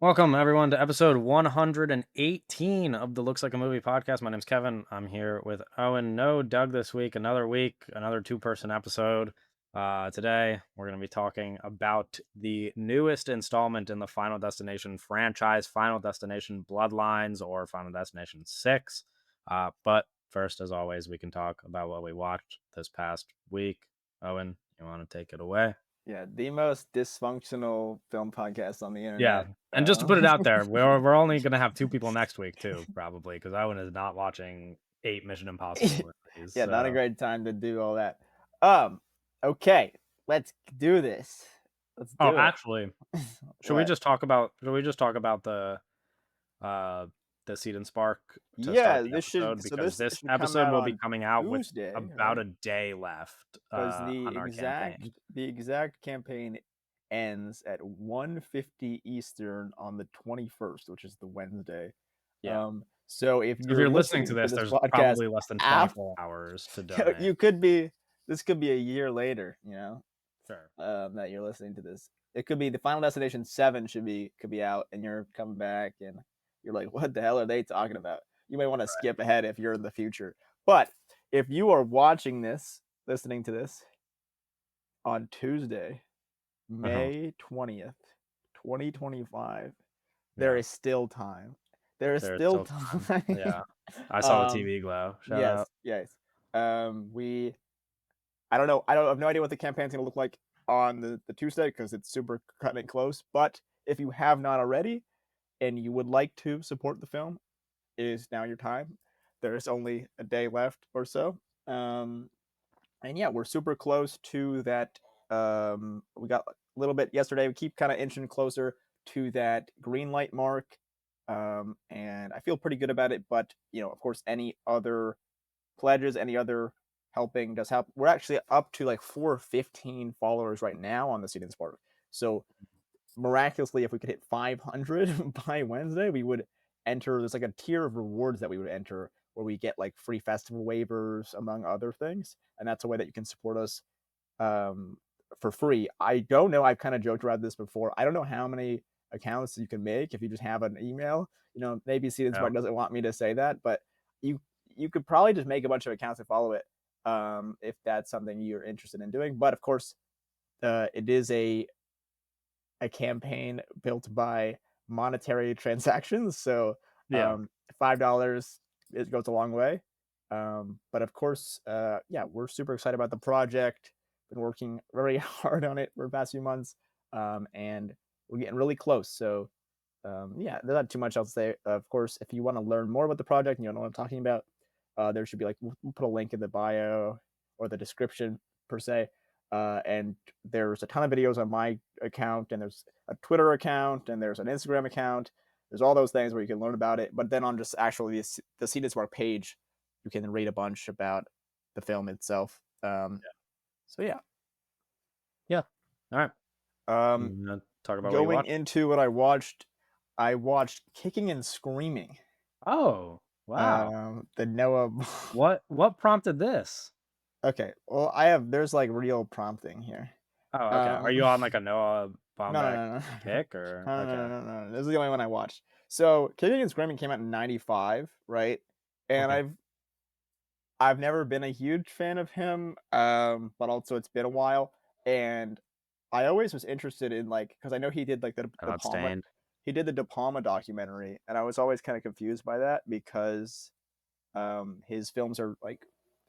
Welcome everyone to episode 118 of the Looks Like a Movie podcast. My name's Kevin. I'm here with Owen. No Doug this week. Another week, another two-person episode. Today we're going to be talking about the newest installment in the Final Destination franchise, Final Destination Bloodlines or Final Destination 6. But first, as always, we can talk about what we watched this past week. Owen, you want to take it away? Yeah, the most dysfunctional film podcast on the Yeah, internet. and just to put it out there, we're only gonna have 2 people next week too, probably, because Owen is not watching 8 Mission Impossible movies, Yeah, not a so great time to do all that. Um, okay, let's do this. Let's Oh, do it. actually, What? should we just talk about uh, the Seed and Spark to start Yeah, the this should episode? so Because this this should come episode out will be on coming out with Tuesday, about right? a day left, Because the on our exact campaign. the exact campaign ends at 1:50 Eastern on the 21st, which is the Wednesday. Yeah. So if So if you're you're listening to listening to this, this there's podcast probably less than after 24 hours to donate. you could be this could be a year later, Sure. that you're listening to this. It could be the Final Destination 7 could be out and you're coming back and you're like, what the hell are they talking about? You may want to Right. skip ahead if you're in the future. But if you are watching this, listening to this on Tuesday, Uh-huh. May 20th, 2025, there Yeah. is still time. There is There's still still time. time. Yeah. I saw the um, TV glow. Shout yes, out. yes. We I don't know. I have no idea what the campaign's gonna look like on the Tuesday because it's super cutting it close. But if you have not already and you would like to support the film, it is now your time. There is only a day left or so. Um, and yeah, we're super close to that. We got a little bit yesterday. We keep kind of inching closer to that green light mark. And I feel pretty good about it. But of course, any other pledges, any other helping does help. We're actually up to like 415 followers right now on the Seed and Spark. So miraculously, if we could hit 500 by Wednesday, we would enter. There's like a tier of rewards that we would enter where we get like free festival waivers, among other things. And that's a way that you can support us um, for free. I don't know. I've kind of joked about this before. I don't know how many accounts you can make if you just have an email. Maybe Seed and Yeah. Spark doesn't want me to say that, but you you could probably just make a bunch of accounts and follow it if that's something you're interested in doing. But of course, it is a campaign built by monetary transactions, so Yeah. $5 it goes a long way. But of course, yeah, we're super excited about the project. Been working very hard on it for the past few months, and we're getting really close. So yeah, there's not too much else to say. Of course, if you want to learn more about the project and you don't know what I'm talking about, there should be like we'll put a link in the bio or the description per se. And there's a ton of videos on my account, and there's a Twitter account, and there's an Instagram account. There's all those things where you can learn about it. But then on just actually the Seed Spark page, you can read a bunch about the film itself. So yeah, Yeah. All right. um, You wanna talk about what you going watched? into what I watched Kicking and Screaming. Oh, wow. The Noah. What prompted this? Okay, well, there's like real prompting here. Oh, okay. Are Um, you on like a Noah no, Baumbach no, no, no, kick or no, okay. no, no, no, no. This is the only one I watched. So, Kicking and Screaming came out in '95, right? And Okay. I've never been a huge fan of him, but also it's been a while, and I always was interested in like because I know he did like the Not Palma, stained. he did the De Palma documentary, and I was always kind of confused by that because his films are like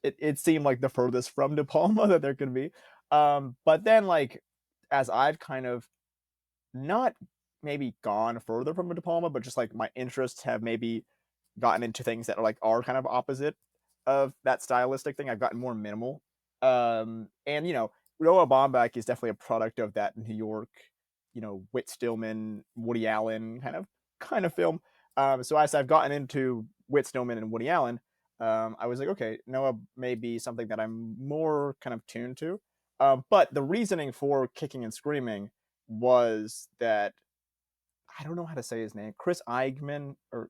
it seemed like the furthest from De Palma that there could be. But then like as I've kind of not maybe gone further from De Palma, but just like my interests have maybe gotten into things that are kind of opposite of that stylistic thing. I've gotten more minimal. And Noah Baumbach is definitely a product of that New York, Whit Stillman, Woody Allen kind of film. So as I've gotten into Whit Stillman and Woody Allen, I was like, okay, Noah may be something that I'm more kind of tuned to. But the reasoning for Kicking and Screaming was that I don't know how to say his name. Chris Eigman or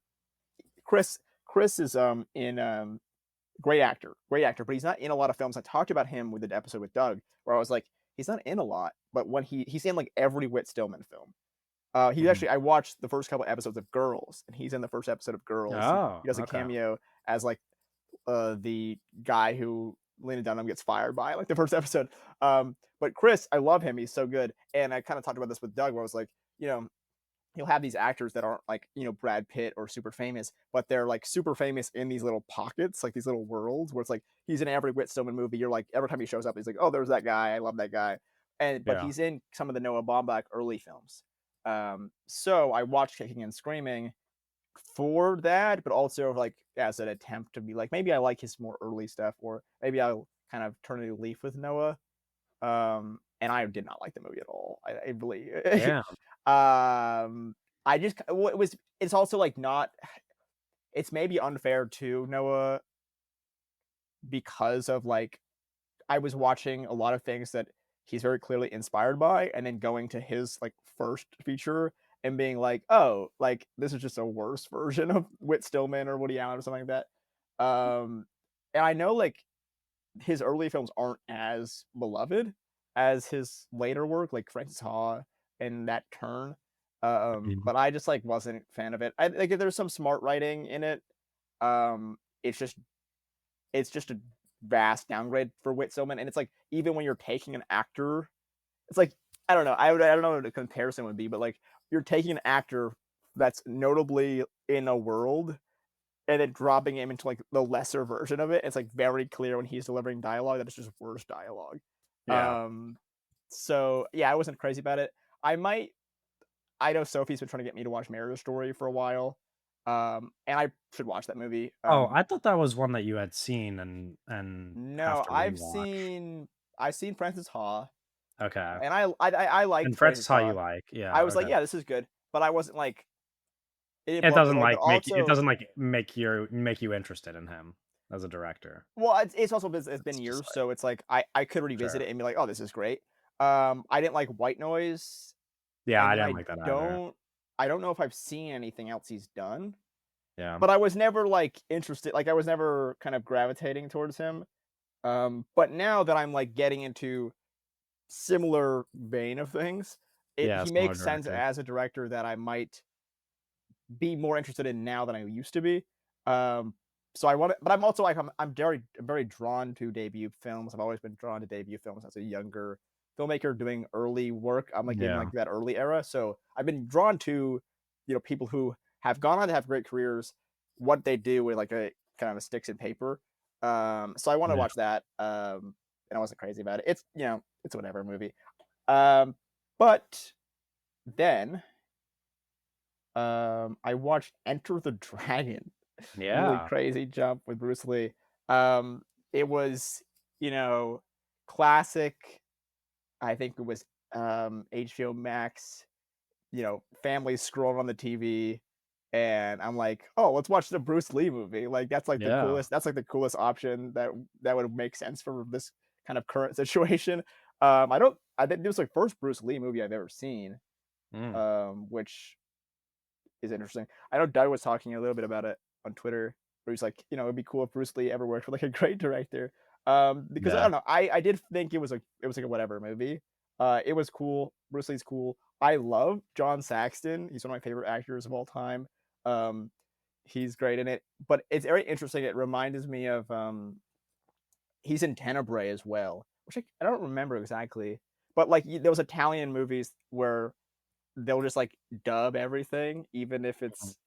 Chris Chris is in great actor, but he's not in a lot of films. I talked about him with the episode with Doug, where I was like, he's not in a lot, but when he's in like every Whit Stillman film. He Mhm. actually I watched the first couple episodes of Girls, and he's in the first episode of Girls. Oh, He does a okay. cameo as, like, the guy who Lena Dunham gets fired by, like, the first episode. But Chris, I love him, he's so good, and I kinda talked about this with Doug, where I was like, you know, he'll have these actors that aren't like, Brad Pitt or super famous, but they're like super famous in these little pockets, like these little worlds where it's like he's in every Whit Stillman movie. You're like every time he shows up, he's like, oh, there's that guy. I love that guy. And but Yeah. he's in some of the Noah Baumbach early films. So I watched Kicking and Screaming for that, but also like as an attempt to be like maybe I like his more early stuff, or maybe I'll kind of turn a new leaf with Noah. And I did not like the movie at all. I really, Damn. I just well, it's also like not. It's maybe unfair to Noah because of like I was watching a lot of things that he's very clearly inspired by, and then going to his like first feature and being like, oh, like this is just a worse version of Whit Stillman or Woody Allen or something like that. And I know like his early films aren't as beloved as his later work, like Francis Ha and That Turn. Mhm. But I just like wasn't a fan of it. I like there's some smart writing in it. It's just a vast downgrade for Whit Stillman, and it's like even when you're taking an actor, it's like I don't know what the comparison would be, but like you're taking an actor that's notably in a world and then dropping him into like the lesser version of it. It's like very clear when he's delivering dialogue that it's just worse dialogue. Yeah. Um, so yeah, I wasn't crazy about it. I might. I know Sophie's been trying to get me to watch Marriage Story for a while, and I should watch that movie. Oh, I thought that was one that you had seen and have No, to rewatch. I've seen Francis Ha, Okay. and I liked And Francis Francis Ha you Ha. like. I Yeah, was like, okay. yeah, this is good, but I wasn't like it didn't It blow up the doesn't, door. But like, it also, doesn't, like, make you interested in him as a director. well, it's also it's been It's just years, like so it's like I could revisit sure. it and be like, oh, this is great. I didn't like White Noise, Yeah, and I then didn't like that either. I don't know if I've seen anything else he's done, Yeah. but I was never like interested. Like I was never kind of gravitating towards him. But now that I'm like getting into similar vein of things, Yeah, he similar makes sense director. as a director that I might be more interested in now than I used to be. Um, so I want to, but I'm also like I'm very drawn to debut films. I've always been drawn to debut films as a younger filmmaker doing early work. I'm like in Yeah. like that early era, so I've been drawn to people who have gone on to have great careers, what they do with like a kind of a sticks and paper. So I want to Yeah. watch that. And I wasn't crazy about it. It's it's whatever movie. Um, but then I watched Enter the Dragon. Really Yeah. crazy jump with Bruce Lee. It was, you know, classic. I think it was HBO Max, family scrolling on the TV, and I'm like, "Oh, let's watch the Bruce Lee movie." Like Yeah. that's like the coolest option that would make sense for this kind of current situation. I think this was like first Bruce Lee movie I've ever seen, Mm. which is interesting. I know Doug was talking a little bit about it on Twitter, where he's like, it'd be cool if Bruce Lee ever worked with like a great director. Because I Yeah. don't know, I did think it was like a whatever movie. It was cool. Bruce Lee's cool. I love John Saxton. He's one of my favorite actors of all time. Um, he's great in it. But it's very interesting. It reminds me of he's in Tenebrae as well, which I don't remember exactly. But like those Italian movies where they'll just like dub everything, even if Mhm. it's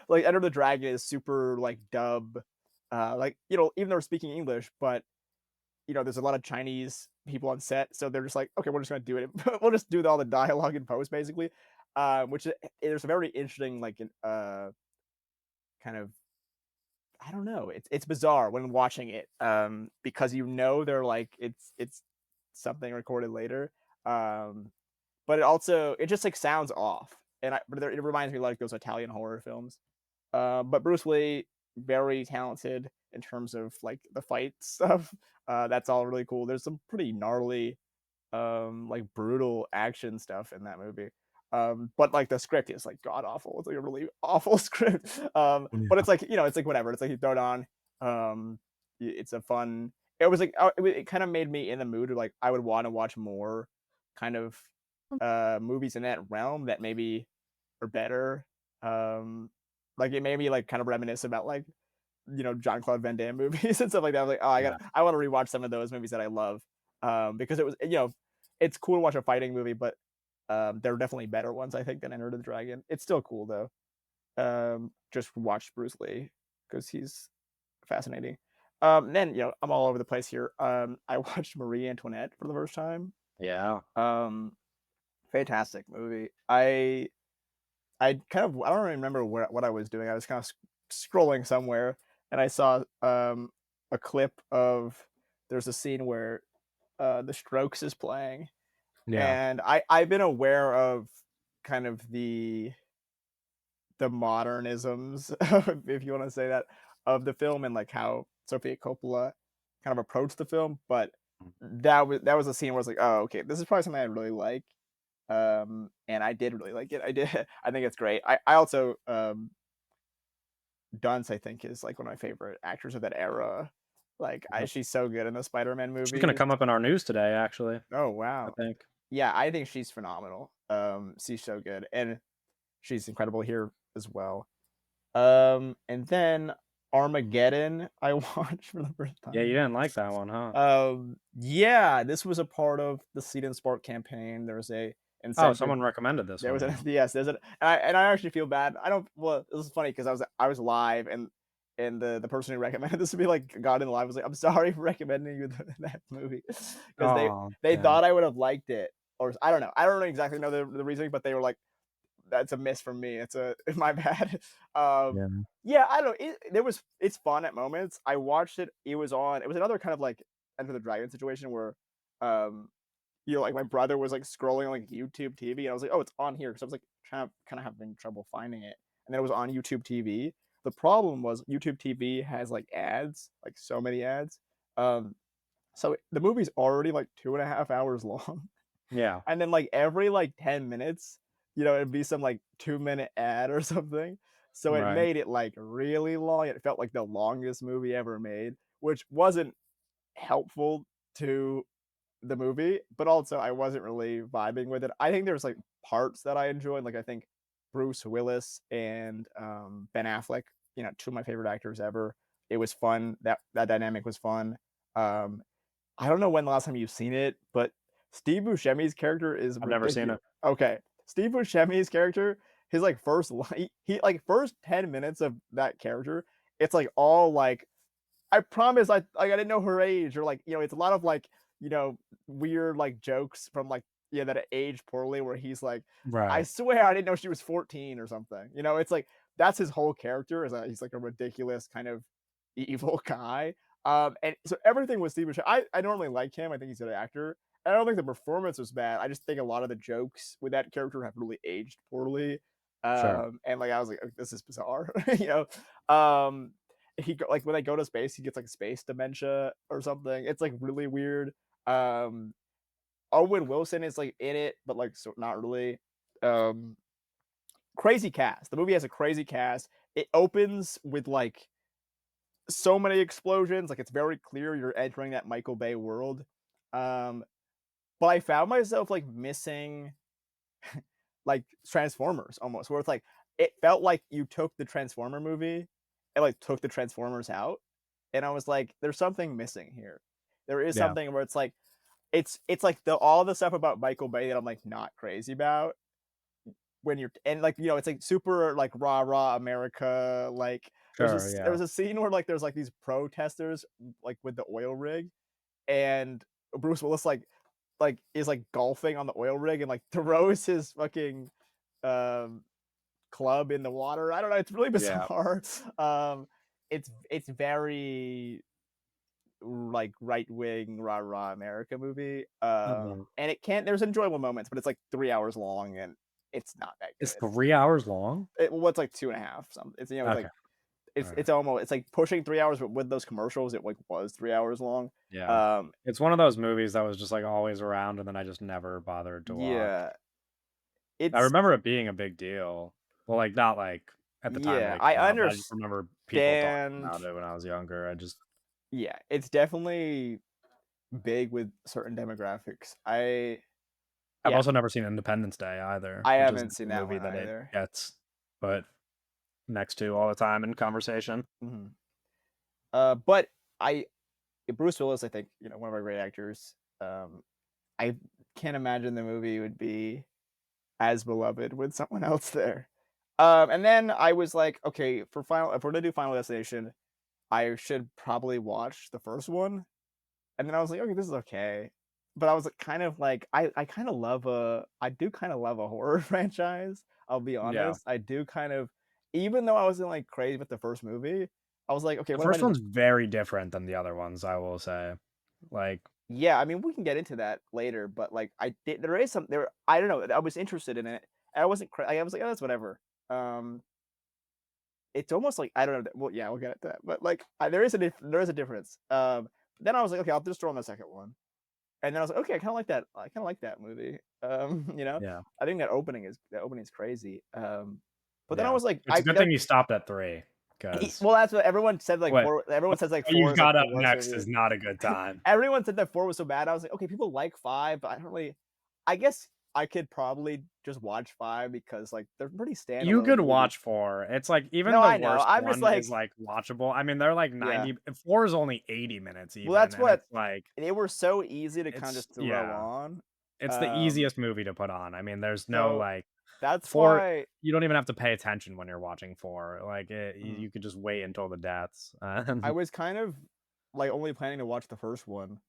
like Enter the Dragon is super like dub, like even though they're speaking English, but there's a lot of Chinese people on set, so they're just like, okay, we're just gonna do it. We'll just do all the dialogue in post, basically. Which there's a very interesting like kind of I don't know. It's bizarre when watching it, because they're like it's something recorded later. Um, but it just like sounds off, but it reminds me of, like those Italian horror films. But Bruce Lee, very talented in terms of like the fight stuff. That's all really cool. There's some pretty gnarly, like brutal action stuff in that movie. But like the script is like god awful. It's like a really awful script. But Yeah. it's like it's like whatever. It's like you throw it on. It's a fun. It was like it kind of made me in the mood of like I would want to watch more kind of movies in that realm that maybe are better. Um, like it made me like kind of reminisce about like John Claude Van Damme movies and stuff like that. I was like, oh, Yeah. I want to rewatch some of those movies that I love because it was it's cool to watch a fighting movie, but there are definitely better ones I think than Enter the Dragon. It's still cool though. Just watch Bruce Lee because he's fascinating. Then I'm all over the place here. I watched Marie Antoinette for the first time. Yeah. Um, Fantastic movie. I kind of I don't really remember what I was doing. I was kind of scrolling somewhere and I saw a clip of there's a scene where the Strokes is playing, Yeah. and I've been aware of kind of the modernisms, if you want to say that, of the film and like how Sofia Coppola kind of approached the film, but Mm. that was a scene where I was like, oh, okay, this is probably something I really like. And I did really like it. I did. I think it's great. I also Dunce, I think, is like one of my favorite actors of that era. Like, Yep. she's so good in the Spider-Man She's gonna movies. come up in our news today, actually, Oh I wow, think. yeah, I think she's phenomenal. She's so good, and she's incredible here as well. And then Armageddon, I watched for the first Yeah, you time. didn't like that one, huh? Yeah, this was a part of the Seed and Spark campaign. There was a Oh, incentive. someone recommended this There one was to an me. yes, there's an and I actually feel bad. I don't well, this is funny because I was live and the person who recommended this to me like got in live was like, I'm sorry for recommending you that movie because Oh, they dang. thought I would have liked it or I don't know. I don't exactly know the reasoning, but they were like, that's a miss from me. It's a my bad. Um, Yeah. yeah, I don't know. It's fun at moments. I watched it. It was on. It was another kind of like Enter the Dragon situation where um like my brother was like scrolling like YouTube TV, and I was like, "Oh, it's on here," because I was like trying to kind of having trouble finding it, and then it was on YouTube TV. The problem was YouTube TV has like ads, like so many ads. Um, so the movie's already like 2.5 hours long, Yeah. and then like every like 10 minutes, it'd be some like 2 minute ad or something. So it Right. made it like really long. It felt like the longest movie ever made, which wasn't helpful to the movie, but also I wasn't really vibing with it. I think there's like parts that I enjoyed. Like I think Bruce Willis and Ben Affleck, two of my favorite actors ever. It was fun. That dynamic was fun. Um, I don't know when the last time you've seen it, but Steve Buscemi's character is I've never seen ridiculous. it. Okay, Steve Buscemi's character, his like first he like first 10 minutes of that character, it's like all like I promise I didn't know her age or like, it's a lot of like, you know, weird like jokes from like that age poorly where he's like, I Right. swear I didn't know she was 14 or something. It's like that's his whole character is that he's like a ridiculous kind of evil guy. And so everything was Steve Buscemi. I normally like him. I think he's a good actor. I don't think the performance was bad. I just think a lot of the jokes with that character have really aged poorly. Sure. And like I was like, "Oh, this is bizarre," you know. Like when they go to space, he gets like space dementia or something. It's like really weird. Um, Owen Wilson is like in it, but like so not really. Um, Crazy cast. The movie has a crazy cast. It opens with like so many explosions. Like it's very clear you're entering that Michael Bay world. Um, but I found myself like missing like Transformers almost, where it's like it felt like you took the Transformer movie and like took the Transformers out, and I was like, there's something missing here. There is Yeah. something where it's like it's like the all the stuff about Michael Bay that I'm like not crazy about when you're and like it's like super like rah rah America. Like Sure, there yeah. was a scene where like there's like these protesters like with the oil rig and Bruce Willis like is like golfing on the oil rig and like throws his fucking um club in the water. I don't know. It's really Yeah. bizarre. It's very like right wing rah rah America movie. Uh-huh. And it can't. There's enjoyable moments, but it's like 3 hours long and it's not that It's good. 3 hours long? Well, it's like 2.5. Some it's it's Okay. like it's Alright. almost it's like pushing 3 hours, but with those commercials, it like was 3 hours long. Yeah. Um, It's one of those movies that was just, like, always around, and then I just never bothered to watch. yeah, I it's remember it being a big deal. Well, like, not, like, at the time that yeah. it I came out, but I just remember people talking understand. about it when I was younger. I just Yeah, it's definitely big with certain demographics. I've Yeah, also never seen Independence Day either, I which is haven't seen the that movie one that it either. gets put next to all the time in conversation. Mhm. But I Bruce Willis, I think, one of our great actors. I can't imagine the movie would be as beloved with someone else there. And then I was like, okay, if we're gonna do Final Destination, I should probably watch the first one. And then I was like, okay, this is okay. But I was kind of like, I kind of love I do kind of love a horror franchise. I'll be Yeah. honest. I do kind of, even though I wasn't like crazy with the first movie, I was like, okay, The what if I first just, one's very different than the other ones, I will say. Like, yeah, I mean, we can get into that later, but like, there is some, I don't know, I was interested in it. And I wasn't, I was like, oh, that's whatever. Um, it's almost like, I don't know. Well, yeah, we'll get to that. But like, there is a difference. Then I was like, okay, I'll just throw on the second one. And then I was like, "Okay, I kinda like that movie." yeah. I think that opening is crazy. But then I Yeah. was like, It's a good thing you stopped at 3, 'cause well, that's what everyone said, like, what 4 everyone what says, like, what 4 you've is, like, got the up worst next movie. is not a good time. Everyone said that 4 was so bad. I was like, "Okay, people like 5, but I don't really." I guess I could probably just watch 5 because, like, they're pretty You standalone could movies. watch 4. It's like even No, the I know. worst I'm just one is, like, like, watchable. I mean, they're like yeah. 4 is only 80 minutes Well, even, that's and what it's like they were so easy to kinda it's just throw yeah. on. It's the Um, easiest movie to put on. I mean, there's no, so like that's 4 why. you don't even have to pay attention when you're watching 4. Like, Mhm. you could just wait until the deaths, I and was kind of, like, only planning to watch the first one,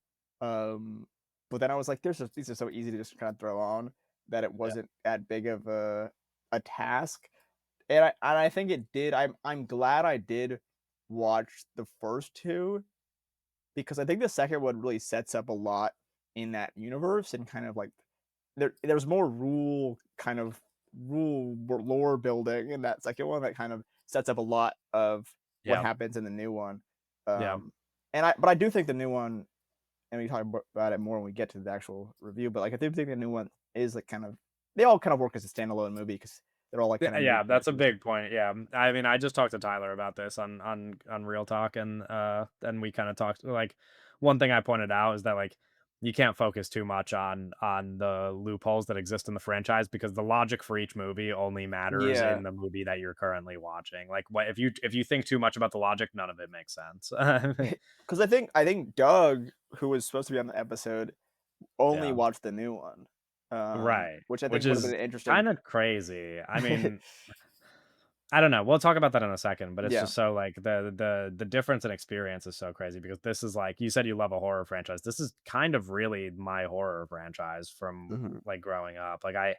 um, but then I was like, these are so easy to just kinda throw on that it yeah. wasn't that big of a task, and I think it did. I'm glad I did watch the first 2 because I think the second one really sets up a lot in that universe and kind of, like, there's more lore building in that second one that kind of sets up a lot of what Yeah. happens in the new one. Yeah. Um, but I do think the new one, and we talk about it more when we get to the actual review. But like I do think the new one is like kind of, they all kind of work as a standalone movie because they're all like kind Yeah, of new yeah, that's a characters. big point, yeah, I mean, I just talked to Tyler about this on Real Talk, and we kinda talked like, one thing I pointed out is that, like, you can't focus too much on the loopholes that exist in the franchise because the logic for each movie only matters Yeah, in the movie that you're currently watching, like, what if you think too much about the logic, none of it makes sense. because I think Doug, who was supposed to be on the episode, only Yeah, watched the new one, right, which I which think would have is been interesting. kinda crazy, I mean I don't know. We'll talk about that in a second, but it's Yeah. just so like the difference in experience is so crazy because this is like you said you love a horror franchise. This is kind of really my horror franchise from Mhm. like growing up. Like I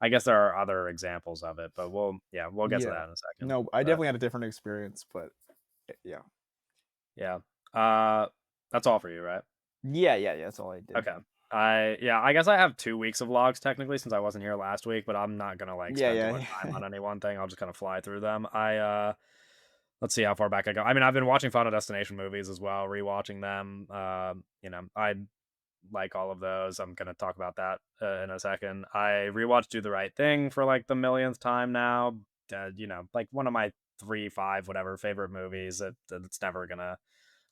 guess there are other examples of it, but we'll get to Yeah. that in a second. No, I But definitely had a different experience, but yeah. yeah. Uh that's all for you, right? Yeah, that's all I did. Okay. I guess I have 2 weeks of logs technically since I wasn't here last week, but I'm not gonna like Yeah, spend too much time yeah. on any one thing. I'll just kind of fly through them. Let's see how far back I go. I mean, I've been watching Final Destination movies as well, rewatching them. I like all of those. I'm gonna talk about that in a second. I rewatched Do the Right Thing for like the millionth time now. Like one of my 3, 5, whatever favorite movies. It's never gonna.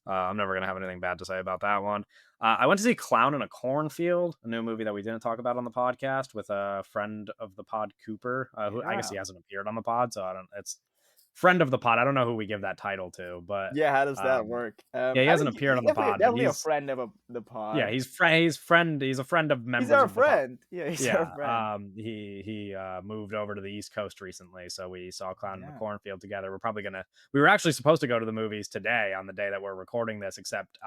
I'm never gonna have anything bad to say about that one. I went to see Clown in a Cornfield, a new movie that we didn't talk about on the podcast with a friend of the pod, Cooper, who I guess Yeah. he hasn't appeared on the pod, so I don't. It's friend of the pod. I don't know who we give that title to, but Yeah, how does that um, work? yeah, he I hasn't think appeared he's on the definitely pod, but definitely a he's friend of the yeah, pod. he's a friend of He's members our of the pod. friend. Yeah, he's our Yeah, friend. he moved over to the East Coast recently, so we saw Clown in the Yeah. Cornfield together. We were actually supposed to go to the movies today on the day that we're recording this, except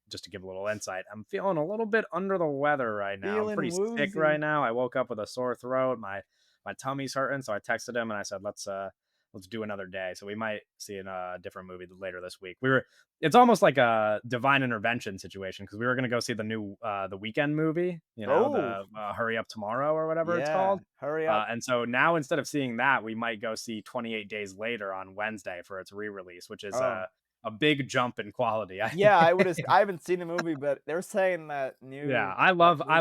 just to give a little insight, I'm feeling a little bit under the weather right now. I'm pretty Feeling sick right woozy. now. I woke up with a sore throat. My tummy's hurting, so I texted him and I said, let's do another day. So we might see a different movie later this week. It's almost like a divine intervention situation because we were going to go see the new the weekend movie, Oh, the Hurry Up Tomorrow or whatever it's yeah. called. Hurry up. And so now instead of seeing that, we might go see 28 Days Later on Wednesday for its re-release, which is Oh. a big jump in quality. Yeah, I haven't seen the movie, but they're saying Yeah, that I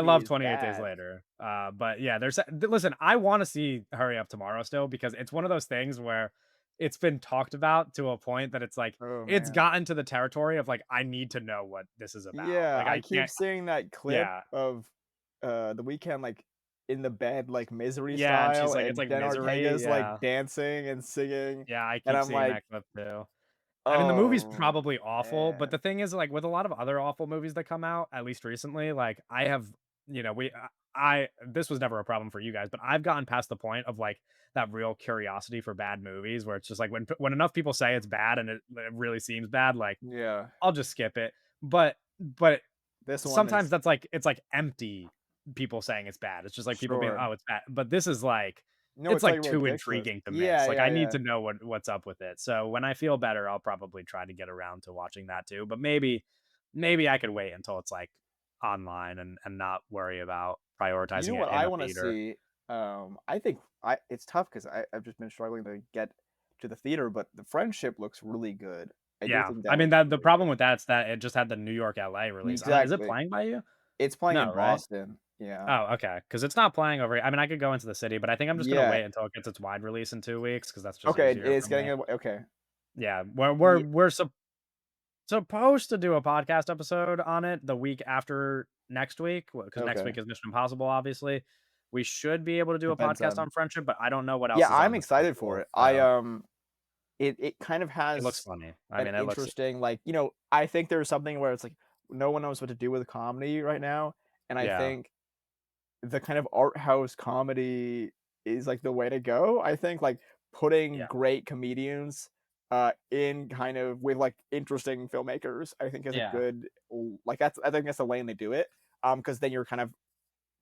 movie love is 28 Days bad. Later. But yeah, listen, I want to see Hurry Up Tomorrow still because it's one of those things where it's been talked about to a point that it's like Oh, it's man. gotten to the territory of like I need to know what this is about. Yeah, Like I I keep can't seeing that clip yeah. of The Weeknd, like, in the bed, like, Misery Yeah, and she's style, like it's and like Jen Misery, Ortega's, like, yeah. dancing and singing, Yeah, I and keep I'm seeing like, that clip too. I mean, the movie's "Oh, probably awful, but the man." thing is, like, with a lot of other awful movies that come out, at least recently, like, I have, I this was never a problem for you guys, but I've gotten past the point of, like, that real curiosity for bad movies where it's just like when enough people say it's bad and it really seems bad, like, Yeah, I'll just skip it. But this one sometimes is that's like it's like empty people saying it's bad. It's just like people being, sure. "Oh, it's bad." But this is like No, it's it's, like, like too ridiculous. intriguing to Yeah, miss. Like I yeah, need yeah. to know what's up with it. So when I feel better, I'll probably try to get around to watching that too. But maybe I could wait until it's like online and not worry about You know prioritizing it what in I a wanna theater. see? I think it's tough 'cause I've just been struggling to get to the theater, but The Friendship looks really good. I do Yeah. think I that mean looks that the really good. problem with that's that it just had the New York LA release. Is it Exactly. playing by you? It's playing in No, right? Boston. Yeah. Oh, okay. Because it's not playing over I mean, I could go into the city, but I think I'm just gonna Yeah. wait until it gets its wide release in 2 weeks because that's just Okay, easier it's for getting me. a okay. Yeah, we're Ye we're supposed to do a podcast episode on it the week after next week because next okay. week is Mission Impossible, obviously. We should be able to do a Depends podcast on on Friendship, but I don't know what Yeah, else is I'm on the excited for schedule, it. so It kind of it looks has funny. I an mean, it looks interesting, like, I think there's something where it's like no one knows what to do with comedy right now, and I yeah, think the kind of art house comedy is, like, the way to go. I think, like, putting yeah, great comedians, in kind of with, like, interesting filmmakers, I think is a yeah, good like, I think that's the lane they do it, because then you're kind of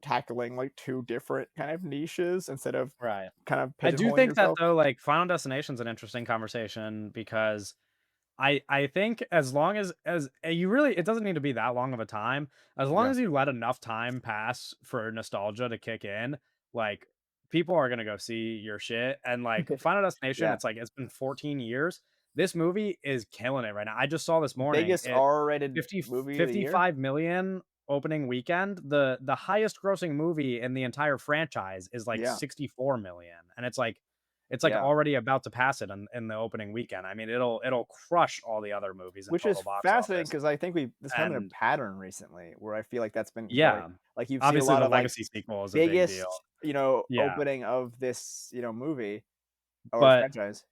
tackling, like, 2 different kind of niches instead of right. kind of I do pigeonholing think that yourself. though, like, Final Destination's an interesting conversation because I think as long as you really it doesn't need to be that long of a time. As long Yeah. as you let enough time pass for nostalgia to kick in, like people are gonna go see your shit. And like Final Destination, Yeah. it's like it's been 14 years. This movie is killing it right now. I just saw this morning Biggest it R-rated 50 movie of the year? 55 million opening weekend. The highest grossing movie in the entire franchise is like Yeah. 64 million. And it's like Yeah. already about to pass it in the opening weekend. I mean, it'll crush all the other movies in Which is total box fascinating office. because I think we've this kind of been a And pattern recently where I feel like that's been going yeah, like, you've seen a obviously lot the of, like, legacy sequel is a big deal. biggest, Yeah, opening of this, movie or but franchise.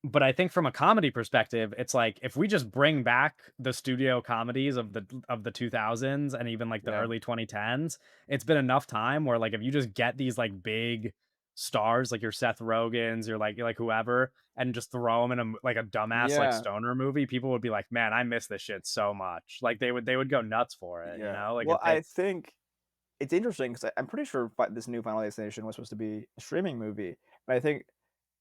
But I think from a comedy perspective, it's like if we just bring back the studio comedies of the 2000s and even like the Yeah. early 2010s, it's been enough time where like if you just get these like big stars like your Seth Rogens, you're like whoever, and just throw them in like a dumbass like Yeah. stoner movie, people would be like, "Man, I miss this shit so much." Like they would go nuts for it, you Yeah. know? Like Well, I it's think it's interesting because I'm pretty sure this new Final Destination was supposed to be a streaming movie, but I think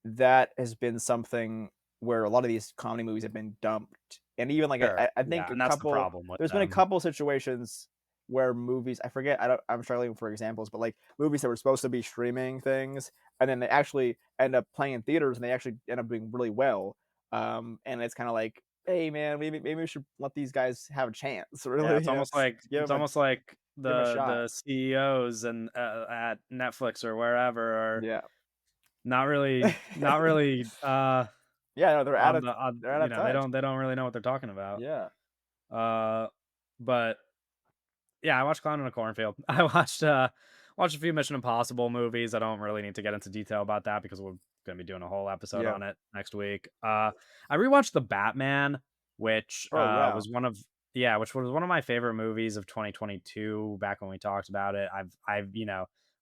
that has been something where a lot of these comedy movies have been dumped, and even, like, sure. I think Yeah, and that's the problem with there's been a them. couple situations where movies I forget, I'm struggling for examples, but, like, movies that were supposed to be streaming things, and then they actually end up playing in theaters, and they actually end up doing really well, and it's kinda like, "Hey, man, maybe we should let these guys have a chance, Yeah, really, it's almost s like it's almost like give 'em a the shot." CEOs and at Netflix or wherever are Yeah. not really Yeah, no, they're out you of know, they touch. don't really know what they're talking about. Yeah. Uh but yeah, I watched Clown in a Cornfield. I watched a few Mission Impossible movies. I don't really need to get into detail about that because we're gonna be doing a whole episode Yeah. on it next week. I rewatched The Batman, which Oh, wow. was which was one of my favorite movies of 2022 back when we talked about it.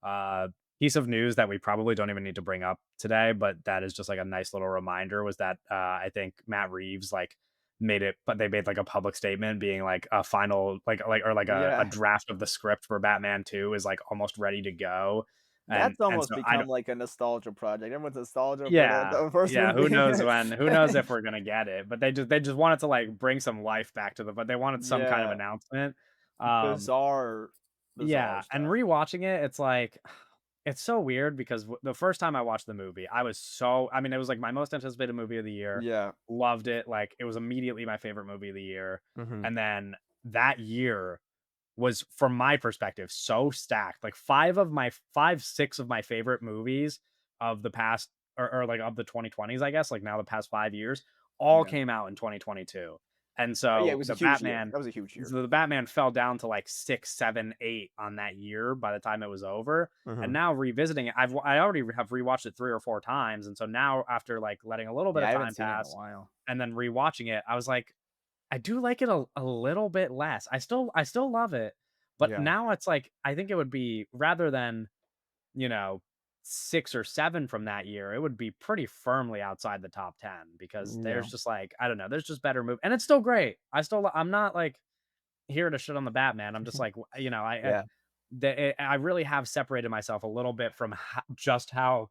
Uh piece of news that we probably don't even need to bring up today, but that is just like a nice little reminder was that I think Matt Reeves like made it but they made like a public statement being like a final like or like a Yeah. draft of the script for Batman 2 is like almost ready to go. And That's almost so I become don't like a nostalgia project. Everyone's nostalgia for the yeah. first Yeah, who movie. knows when who knows if we're gonna get it, but they just wanted to like bring some life back to the but they wanted some kind of Yeah, announcement. Um bizarre, bizarre yeah, and stuff. rewatching it, it's like it's so weird because the first time I watched the movie, I mean, it was like my most anticipated movie of the year. Yeah. Loved it. Like it was immediately my favorite movie of the year. Mhm. And then that year was, from my perspective, so stacked. Like 6 of my favorite movies of the past or like of the 2020s, I guess, like now the past 5 years, all Yeah. came out in 2022. And Yeah, it so was a the huge year. Batman That was a huge year. so the Batman fell down to like 6, 7, 8 on that year by the time it was over. And Mhm. now revisiting it, I already have rewatched it 3 or 4 times. And so now after like letting a little bit Yeah, of I haven't time seen it in a pass while. and then rewatching it, I was like, I do like it a little bit less. I still love it. But Yeah. now it's like I think it would be rather than, you know, 6 or 7 from that year, it would be pretty firmly outside the top 10 because Yeah. there's just like, I don't know, there's just better and it's still great. I'm not like here to shit on the Batman. I'm just like, Yeah. I really have separated myself a little bit from just how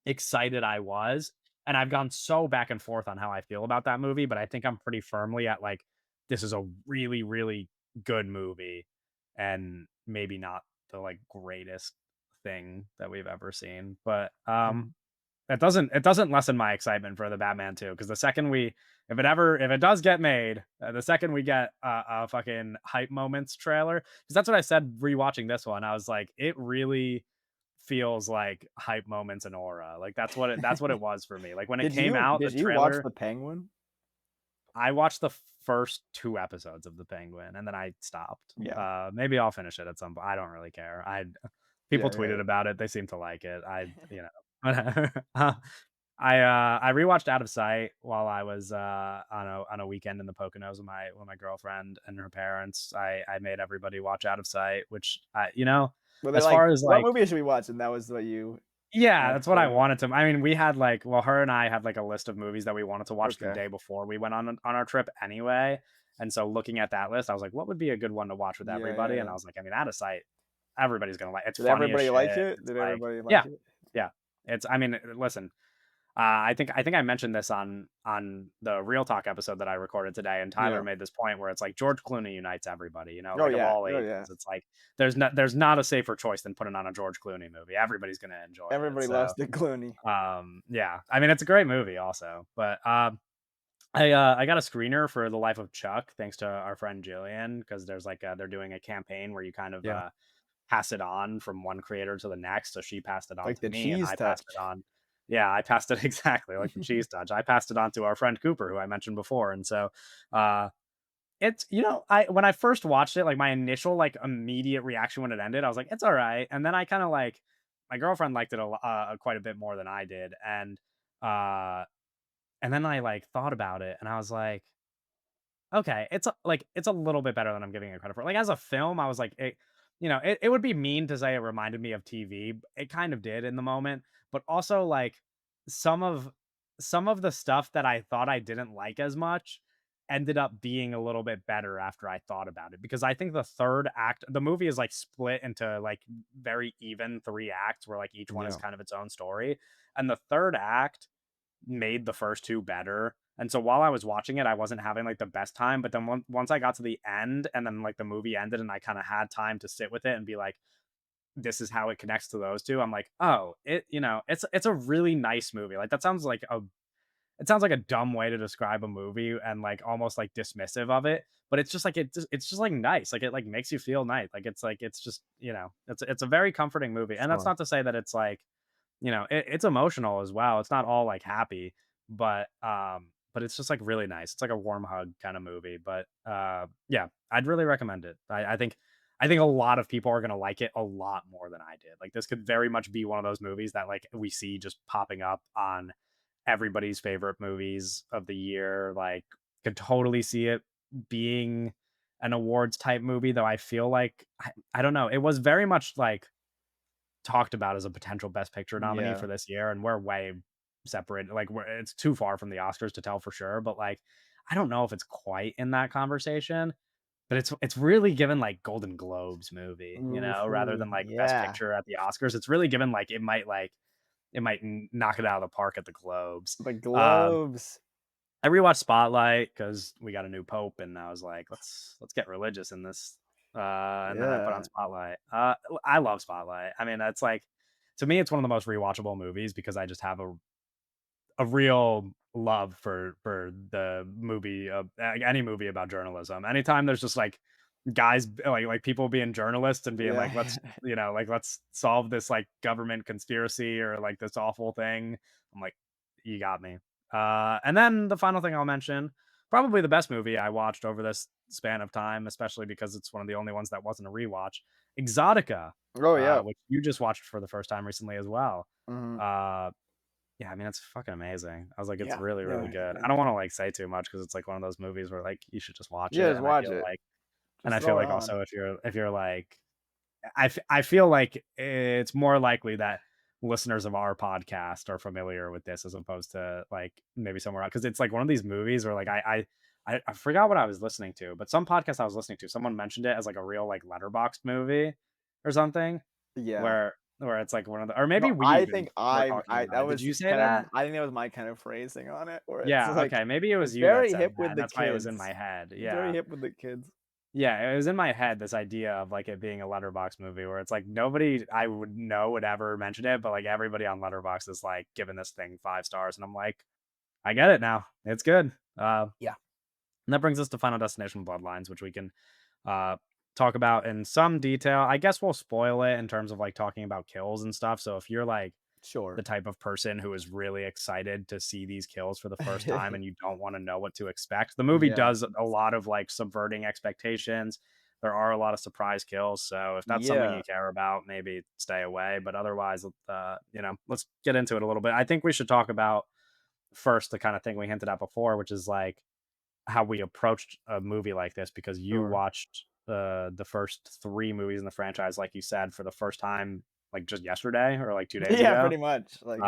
excited I was, and I've gone so back and forth on how I feel about that movie, but I think I'm pretty firmly at like, this is a really, really good movie, and maybe not the like greatest thing that we've ever seen, but Mhm. it doesn't lessen my excitement for the Batman 2 because the second we if it does get made, the second we get a fucking hype moments trailer, because that's what I said rewatching this one. I was like, it really feels like hype moments and aura. Like that's what it was for me. Like when it came out, the Did you watch trailer, The Penguin? I watched the first 2 episodes of The Penguin and then I stopped. Yeah. Maybe I'll finish it at some point. I don't really care. Yeah, People yeah, tweeted about it. They seem to like it. Whatever. I rewatched Out of Sight while I was on a weekend in the Poconos with my girlfriend and her parents. I made everybody watch Out of Sight, which Well, they're as like, far as "What like movie should we watch?" And that was what you yeah, had that's to what tell I them. wanted to. I mean, we had like, well, her and I had like a list of movies that we wanted to watch the Okay. day before we went on our trip anyway. And so looking at that list, I was like, what would be a good one to watch with Yeah, yeah, everybody? And yeah. I was like, I mean, Out of Sight, everybody's gonna like. It's Did funny as everybody like shit. it? It's Did like, everybody like yeah, it? yeah. It's. I mean, listen. I think I mentioned this on the Real Talk episode that I recorded today, and Tyler Yeah. made this point where it's like George Clooney unites everybody, Oh, like of yeah. all Oh, yeah. ages. It's like there's not a safer choice than putting on a George Clooney movie. Everybody's gonna enjoy it. Everybody loves So the Clooney. yeah, I mean, it's a great movie also, but, I got a screener for The Life of Chuck thanks to our friend Jillian because they're doing a campaign where you kind of, Yeah. pass it on from one creator to the next, so she passed it on Like to the me, and cheese I passed it touch. on yeah, I passed it exactly like the cheese touch. I passed it on to our friend Cooper, who I mentioned before, and so, uh it's I when I first watched it, like, my initial, like, immediate reaction when it ended, I was like, "It's alright," and then I kinda, like my girlfriend liked it quite a bit more than I did, uh, and then I, like, thought about it, and I was like, okay, it's a little bit better than I'm giving it credit for. Like, as a film, I was like, it would be mean to say it reminded me of TV. It kind of did in the moment, but also like some of some of the stuff that I thought I didn't like as much ended up being a little bit better after I thought about it because I think the movie is like split into like very even 3 acts where like each one is Yeah. kind of its own story. And the third act made the first 2 better. And so while I was watching it, I wasn't having like the best time. But then once I got to the end and then like the movie ended and I kind of had time to sit with it and be like, this is how it connects to those two. I'm like, oh, it's a really nice movie. Like that sounds like a dumb way to describe a movie and like almost like dismissive of it. But it's just like it's just like nice. Like it like makes you feel nice. Like it's just it's a very comforting movie. And that's Sure. not to say that it's like it's emotional as well. It's not all like happy, but it's just like really nice. It's like a warm hug kind of movie. But yeah, I'd really recommend it. I think a lot of people are gonna like it a lot more than I did. Like this could very much be one of those movies that like we see just popping up on everybody's favorite movies of the year. Like could totally see it being an awards type movie, though I feel like I don't know. It was very much like talked about as a potential Best Picture nominee Yeah. for this year, and we're way separated. Like, it's too far from the Oscars to tell for sure. But like, I don't know if it's quite in that conversation. But it's really given like Golden Globes movie, rather Ooh, than like Best yeah. Picture at the Oscars. It's really given like it might knock it out of the park at the Globes. The Um, Globes. I rewatched Spotlight because we got a new pope, and I was like, let's get religious in this. And then I put on Yeah. Spotlight. I love Spotlight. I mean, that's like to me, it's one of the most rewatchable movies because I just have a real love for the movie of any movie about journalism. Anytime there's just like guys like people being journalists and being Yeah. like let's solve this like government conspiracy or like this awful thing, I'm like, you got me. And then the final thing I'll mention, probably the best movie I watched over this span of time, especially because it's one of the only ones that wasn't a rewatch. Exotica, Oh, yeah. which you just watched for the first time recently as well. Mhm. Uh, yeah, I mean, it's fucking amazing. I was like, it's Yeah. really, No, really good. I don't want to like say too much because it's like one of those movies where like you should just watch yeah, it. just watch it. And Just I feel throw it like on. also if you're like I feel like it's more likely that listeners of our podcast are familiar with this as opposed to like maybe somewhere else because it's like one of these movies where like I forgot what I was listening to, but some podcast I was listening to, someone mentioned it as like a real like letterboxed movie or something Yeah. where it's like one of the or No, maybe we I even think were talking I about that it. Did was you say kind of that? I think that was my kind of phrasing on it, where it's Yeah, like okay. Maybe it was it's you that very said hip that, with and the that's why it was in kids. my head. It's very Yeah. hip with the kids. Yeah, it was in my head, this idea of, like, it being a letterbox movie where it's like nobody I would know would ever mention it, but, like, everybody on Letterbox is, like, giving this thing 5 stars, and I'm like, "I get it now. It's good." Yeah, And that brings us to Final Destination Bloodlines, which we can, uh, talk about in some detail. I guess we'll spoil it in terms of, like, talking about kills and stuff, so if you're, like, the sure. type of person who is really excited to see these kills for the first time and you don't want to know what to expect. The movie Yeah. does a lot of like subverting expectations. There are a lot of surprise kills, so if that's something Yeah, you care about, maybe stay away. But otherwise, let's get into it a little bit. I think we should talk about first the kind of thing we hinted at before, which is like how we approached a movie like this because you sure. watched the first 3 movies in the franchise, like you said, for the first time, like just yesterday or like 2 days Yeah, ago. pretty much, like,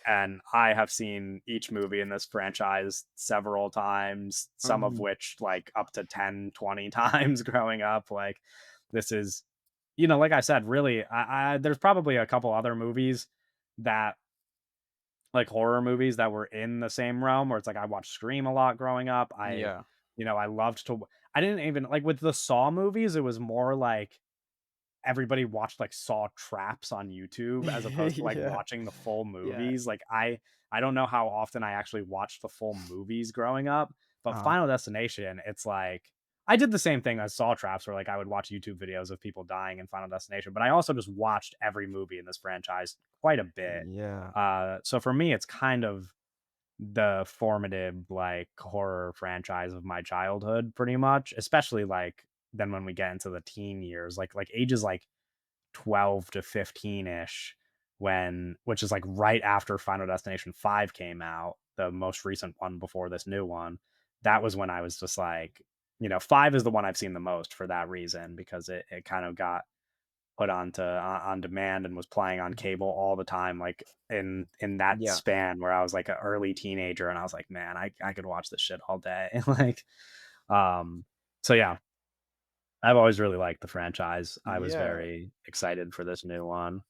And I have seen each movie in this franchise several times, some of mhm. which like up to 10, 20 times growing up. Like this is, like I said, really, there's probably a couple other movies that like horror movies that were in the same realm where it's like I watched Scream a lot growing up. Yeah. I loved to, I didn't even like with the Saw movies, it was more like everybody watched like Saw traps on YouTube as opposed to like Yeah, watching the full yeah. movies. Like I don't know how often I actually watched the full movies growing up, but Uh-huh. Final Destination, it's like I did the same thing as Saw traps where like I would watch YouTube videos of people dying in Final Destination, but I also just watched every movie in this franchise quite a bit. Yeah. So for me it's kind of the formative like horror franchise of my childhood pretty much, especially like then when we get into the teen years, like ages like 12 to 15ish when which is like right after Final Destination 5 came out, the most recent one before this new one. That was when I was just like, 5 is the one I've seen the most for that reason because it kind of got put onto on demand and was playing on cable all the time like in that Yeah. span where I was like an early teenager and I was like, man, I could watch this shit all day. Like um so yeah, I've always really liked the franchise. I was Yeah. very excited for this new one.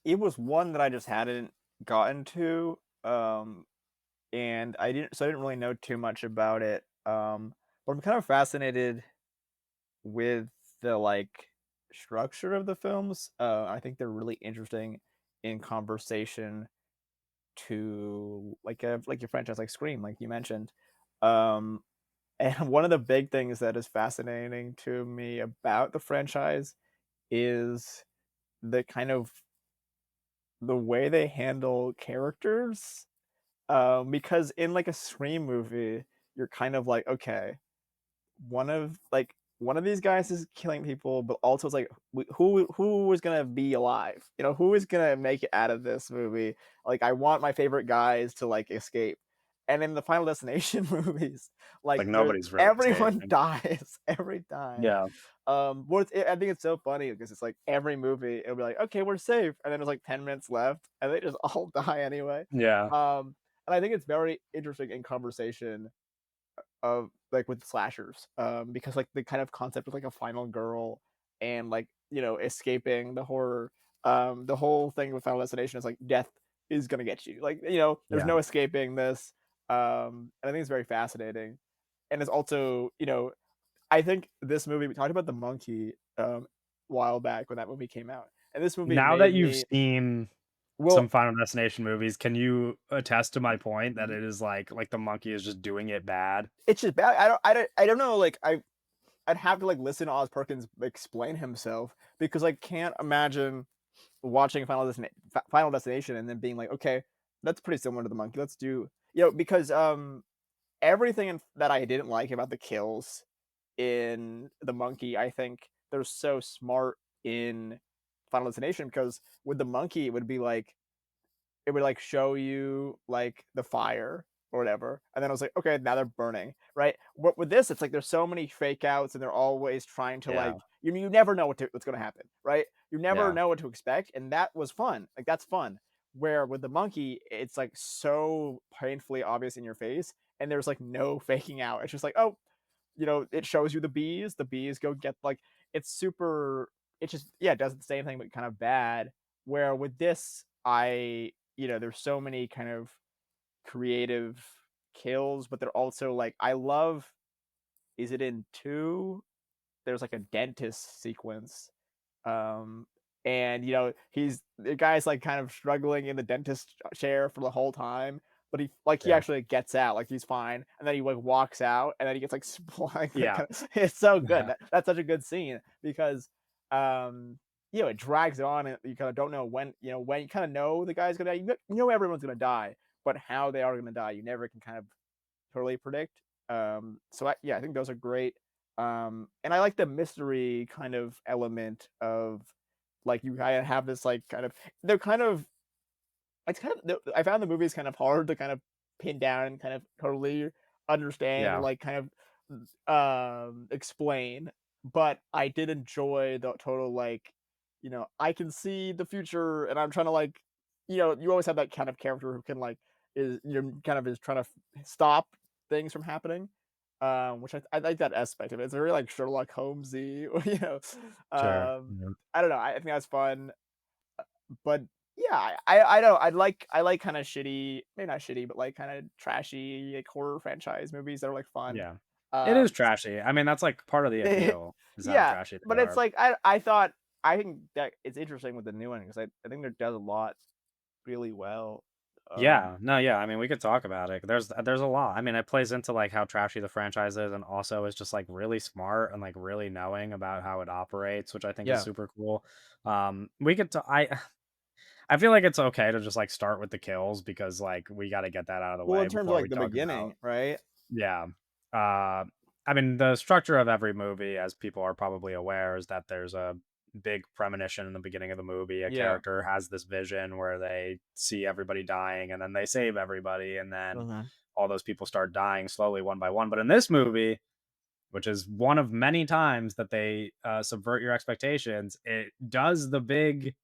It was one that I just hadn't gotten to, and I didn't really know too much about it, but I'm kind of fascinated with the, like, structure of the films. I think they're really interesting in conversation to, like your franchise, like Scream, like you mentioned. Um, and one of the big things that is fascinating to me about the franchise is the kind of the way they handle characters, because in, like, a Scream movie, you're kind of like, "Okay, one of these guys is killing people, but also it's like who is gonna be alive? You know, who is gonna make it out of this movie? Like, I want my favorite guys to like escape." And in the Final Destination movies, like Like there nobody's really everyone escaping. dies every time. Yeah. I think it's so funny because it's like every movie it'll be like, okay, we're safe, and then there's like 10 minutes left, and they just all die anyway. Yeah. And I think it's very interesting in conversation of like with slashers, because like the kind of concept of like a final girl and like escaping the horror, the whole thing with Final Destination is like death is gonna get you, like there's Yeah. no escaping this, and I think it's very fascinating, and it's also I think this movie we talked about the monkey a while back when that movie came out, and this movie Now that made you've me seen some well. Final Destination movies, can you attest to my point that it is like the monkey is just doing it bad? It's just bad. I don't know. Like I'd have to like listen to Oz Perkins explain himself because I can't imagine watching Final Destination and then being like, okay, that's pretty similar to the monkey. Let's do because everything that I didn't like about the kills in the monkey, I think they're so smart in Final Destination because with the monkey, it would be like it would like show you like the fire or whatever, and then I was like, okay, now they're burning, right? But with this, it's like there's so many fake outs, and they're always trying to Yeah. like you never know what's going to happen, right? You never Yeah. know what to expect, and that was fun. Like that's fun. Where with the monkey, it's like so painfully obvious in your face, and there's like no faking out. It's just like, oh, it shows you the bees go get like it's super it just yeah, it does the same thing but kind of bad. Where with this, there's so many kind of creative kills, but they're also like I love is it in 2? There's like a dentist sequence um, and he's the guy's like kind of struggling in the dentist chair for the whole time, but he Yeah. actually gets out, like he's fine, and then he like walks out, and then he gets like Yeah. it's so good. Yeah. That's such a good scene because it drags it on, and you kind of don't know when you kind of know the guy's gonna die. You know everyone's gonna die, but how they are gonna die, you never can kind of totally predict. Yeah, I think those are great. And I like the mystery kind of element of like you kind of have this like kind of they're kind of it's kind of I found the movies kind of hard to kind of pin down and kind of totally understand or Yeah. like kind of explain, but I did enjoy the total like I can see the future and I'm trying to like you always have that kind of character who can like kind of is trying to stop things from happening. Which I like that aspect of it. It's very like Sherlock Holmesy, Sure. Yeah. I don't know. I think that's fun. But yeah, I don't I like kind of shitty, maybe not shitty, but like kind of trashy like horror franchise movies that are like fun. Yeah. It is Um, trashy. I mean, that's like part of the appeal is how yeah, trashy they but it's are. like I think that it's interesting with the new one because I think it does a lot really well. Um, Yeah. No, yeah. I mean, we could talk about it. There's a lot. I mean, it plays into like how trashy the franchise is and also is just like really smart and like really knowing about how it operates, which I think is yeah. super cool. We could I feel like it's okay to just like start with the kills because like we got to get that out of the Well, in way terms of before like we the talk about beginning, right? yeah. Uh, I mean, the structure of every movie, as people are probably aware, is that there's a big premonition in the beginning of the movie. A Yeah. character has this vision where they see everybody dying and then they save everybody, and then Mhm. all those people start dying slowly one by one. But in this movie, which is one of many times that they subvert your expectations, it does the big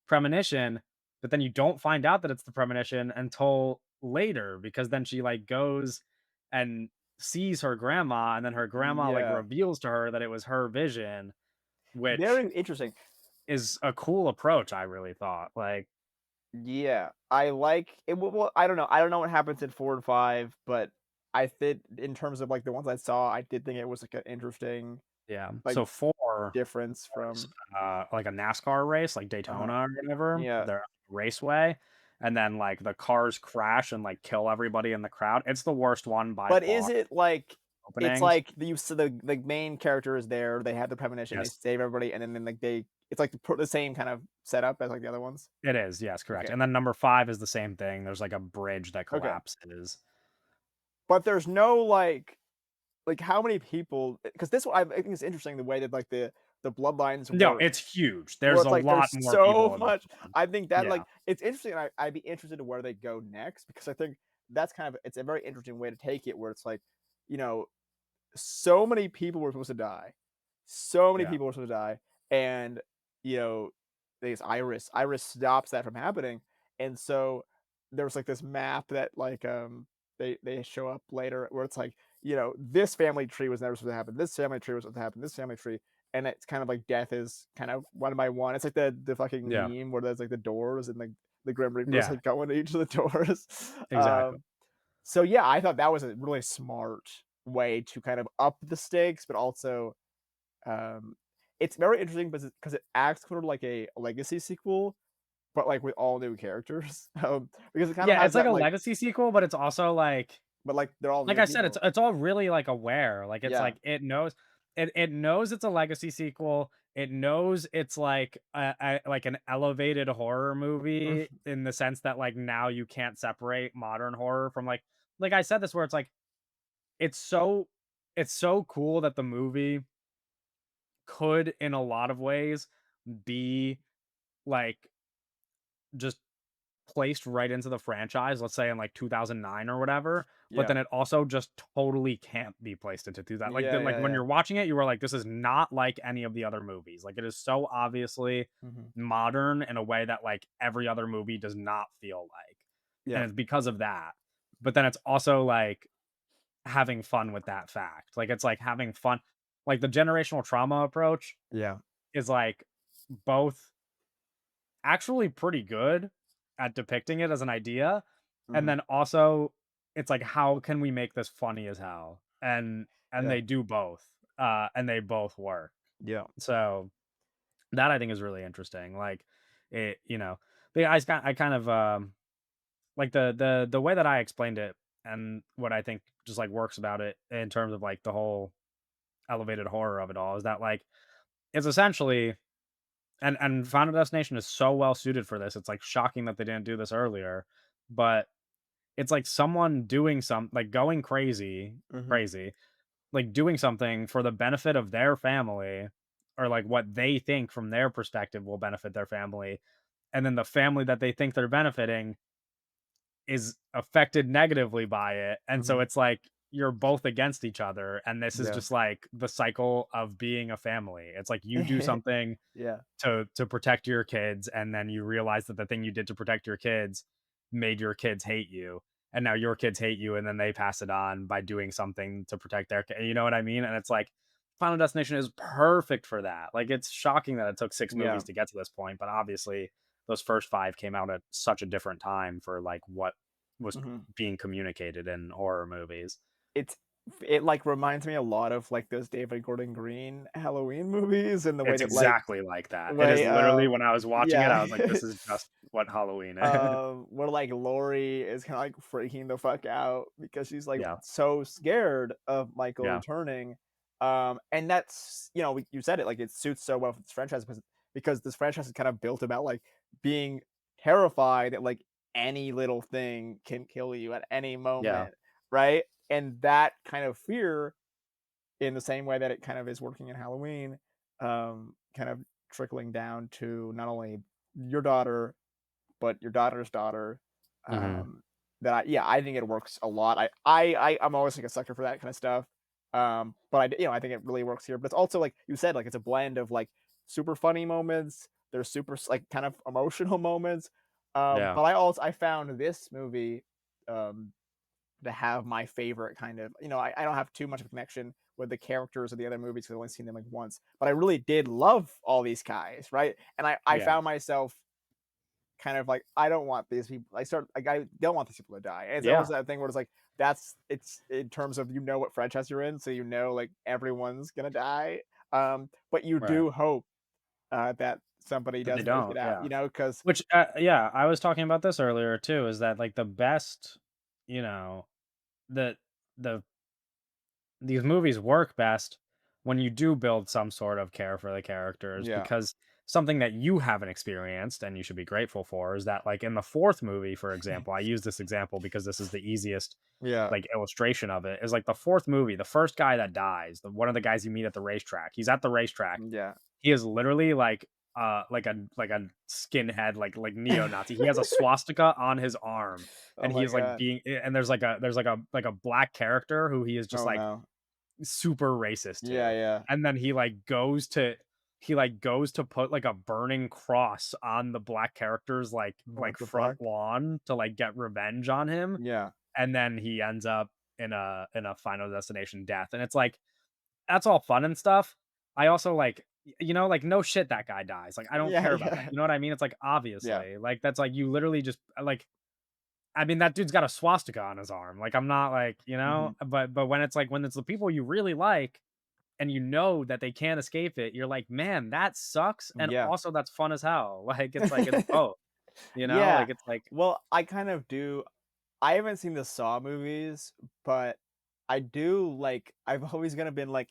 premonition, but then you don't find out that it's the premonition until later because then she like goes and sees her grandma and then her grandma like Yeah. reveals to her that it was her vision, which Very interesting. is a cool approach, I really thought. Like, Yeah, I like it. Well, I don't know. I don't know what happens in 4 and 5, but I think in terms of like the ones I saw, I did think it was like an interesting yeah. like So 4 difference was from like a NASCAR race, like uh-huh. Daytona or whatever, Yeah. the raceway. And then like the cars crash and like kill everybody in the crowd. It's the worst one by But far. is it like it's Openings. like the main character is there, they have the premonition, they Yes. save everybody, and then like it's like the same kind of setup as like the other ones? It is, yes, correct, Okay. and then number 5 is the same thing, there's, like, a bridge that Okay. collapses. But there's no like how many people because this one I think it's interesting the way that like the bloodlines No, work. it's huge, Where there's it's a like lot there's more so people in this much one. I think that, Yeah, like it's interesting, and I'd be interested in where they go next because I think that's kind of it's a very interesting way to take it where it's like, you know, so many people were supposed to die. So many yeah, people were supposed to die, and, you know, there's Iris stops that from happening, and so there's, like, this map that, like, they show up later where it's like, this family tree was never supposed to happen, this family tree was supposed to happen, this family tree, and it's kind of like death is kind of one by one. It's like the fucking yeah, meme where there's, like, the doors and, like, the Grim Reaper's, yeah, like, going to each of the doors. exactly. Um so yeah, I thought that was a really smart way to kind of up the stakes, but also um, it's very interesting because it acts sort of like a legacy sequel, but like with all new characters. Because it kind of Yeah, has it's like that a like, legacy sequel, but it's also but like they're all like new I said, people. it's all really, like, aware, like, it's Yeah. like it knows it's a legacy sequel, it knows it's like like an elevated horror movie in the sense that, like, now you can't separate modern horror from, like I said this where it's like it's so it's so cool that the movie could, in a lot of ways, be, like, just placed right into the franchise, let's say in, like, 2009 or whatever, but Yeah. then it also just totally can't be placed into two that Yeah, like, yeah, when yeah. you're watching it, you were like, "This is not like any of the other movies." Like, it is so obviously Mhm. modern in a way that, like, every other movie does not feel like, and Yeah. it's because of that. But then it's also, like, having fun with that fact. Like, it's like having fun like, the generational trauma approach Yeah. is, like, both actually pretty good at depicting it as an idea, and Mhm. then also it's like, how can we make this funny as hell? And Yeah. they do both, and they both work. Yeah. So, that I think is really interesting, like, it the I kind of, like, the way that I explained it and what I think just, like, works about it in terms of, like, the whole elevated horror of it all is that, like, it's essentially and Final Destination is so well suited for this. It's, like, shocking that they didn't do this earlier, but it's, like, someone doing like, going Mhm. crazy, like, doing something for the benefit of their family or, like, what they think from their perspective will benefit their family, and then the family that they think they're benefiting is affected negatively by it, and so Mhm. it's like you're both against each other, and this is Yeah. just, like, the cycle of being a family. It's like you do something Yeah. to protect your kids, and then you realize that the thing you did to protect your kids made your kids hate you, and now your kids hate you, and then they pass it on by doing something to protect you know what I mean? And it's like Final Destination is perfect for that. Like, it's shocking that it took 6 Yeah. movies to get to this point, but obviously those first 5 came out at such a different time for, like, what was Mhm. being communicated in horror movies. It's it, like, reminds me a lot of, like, those David Gordon Green Halloween movies and the way It's that, like exactly like that. It is way, literally when I was watching it, yeah. I was like, "This is just what Halloween is." Where, like, Laurie is kinda, like, freaking the fuck out because she's, like, Yeah, so scared of Michael yeah, returning, and that's you said it, like, it suits so well for this franchise because this franchise is kind of built about, like, being terrified that, like, any little thing can kill you at any yeah. moment, right? And that kind of fear, in the same way that it kind of is working in Halloween, kind of trickling down to not only your daughter but your daughter's daughter. Mhm. That I think it works a lot. I'm always like a sucker for that kind of stuff. But I think it really works here. But it's also like you said, like it's a blend of like super funny moments. There's super like kind of emotional moments. Yeah, But I found this movie um to have my favorite kind of I don't have too much of a connection with the characters of the other movies because I've only seen them like once. But I really did love all these guys, right? And I yeah, found myself kind of like, I don't want these people. I don't want these people to die. And it's yeah, almost that thing where it's like it's in terms of what franchise you're in, so like everyone's gonna die. But you right. do hope that somebody That they doesn't make it don't, out, yeah. because Which, yeah, I was talking about this earlier too, is that, like, the best, you know, the the these movies work best when you do build some sort of care for the characters yeah, because something that you haven't experienced and you should be grateful for is that, like, in the 4th movie, for example, I use this example because this is the easiest, yeah, like, illustration of it, is, like, the 4th movie, the first guy that dies, the one of the guys you meet at the racetrack, he's at the racetrack. yeah. He is literally like a skinhead, like neo-Nazi. He has a swastika on his arm, Oh and he my is, like, god. being and there's like a black character who he is just, Oh like, no. super racist Yeah, to, yeah. and then he goes to put, like, a burning cross on the black character's, like, What the front fuck? lawn to, like, get revenge on him, Yeah. and then he ends up in a Final Destination death, and it's like, that's all fun and stuff. I also, like, like, no shit that guy dies, like, I don't Yeah, care about that, yeah. you know what I mean? It's like, Yeah. obviously, like, that's like, you literally just, like, I mean, that dude's got a swastika on his arm, like, I'm not like, Mhm. but when it's the people you really like, and you know that they can't escape it, you're like, "Man, that sucks," and Yeah. also that's fun as hell, like, it's both, Yeah. like, it's like Well, I kind of do. I haven't seen the Saw movies, but I do like I've always kinda been, like,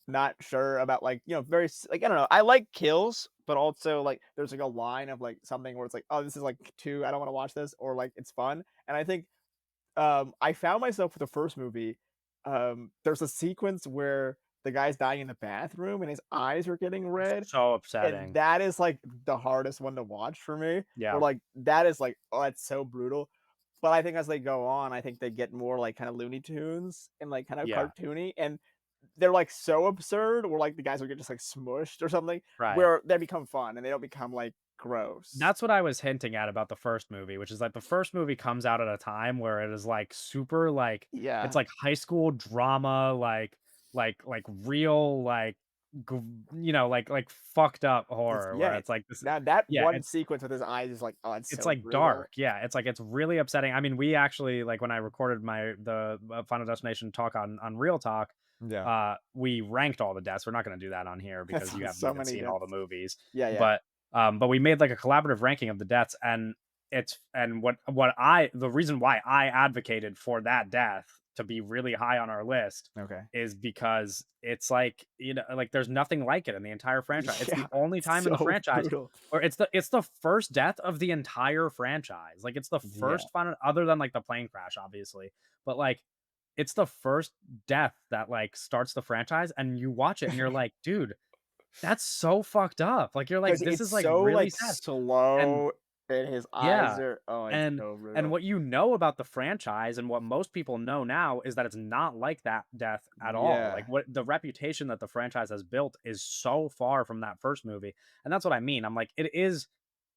not sure about, like, very like, I don't know, I like kills, but also, like, there's, like, a line of, like, something where it's like, "Oh, this is, like, too I don't wanna watch this," or, like, "It's fun," and I think, I found myself with the first movie there's a sequence where the guy's dying in the bathroom and his eyes are getting red, So and upsetting. that is, like, the hardest one to watch for me, where, Yeah. like, that is, like, oh, it's so brutal, but I think as they go on, I think they get more, like, kinda Looney Tunes and, like, kind of Yeah. cartoony, and they're, like, so absurd where, like, the guys will get just, like, smushed or something, Right. where they become fun and they don't become, like, gross. That's what I was hinting at about the first movie, which is like the first movie comes out at a time where it is like super like it's Yeah. like high school drama, like real g- like fucked up It's horror yeah, where it's it's like this. now that Yeah, one sequence with his eyes is like, oh, it's it's so like brutal. dark. Yeah, it's like it's really upsetting. I mean, we actually like when I recorded the Final Destination talk on Real Talk, Yeah. we ranked all the deaths. We're not going to do that on here because you That's haven't so even many seen all the deaths. movies. Yeah, yeah. But we made like a collaborative ranking of the deaths, and what I the reason why I advocated for that death to be really high on our list Okay. is because it's like like there's nothing like it in the entire franchise. It's the Yeah, only time in the so franchise brutal. or it's the first death of the entire franchise. Like, it's the Yeah. first final other than, like, the plane crash, obviously, but, like, it's the first death that, like, starts the franchise, and you watch it and you're like, "Dude, that's so fucked up." Like, you're 'Cause like, "This it's is, like, so, really like, sad." And slow and his eyes yeah, are oh, it's and so and brutal. what you know about the franchise and what most people know now is that it's not like that death at all. Like, Yeah. what the reputation that the franchise has built is so far from that first movie, and that's what I mean. I'm like, it is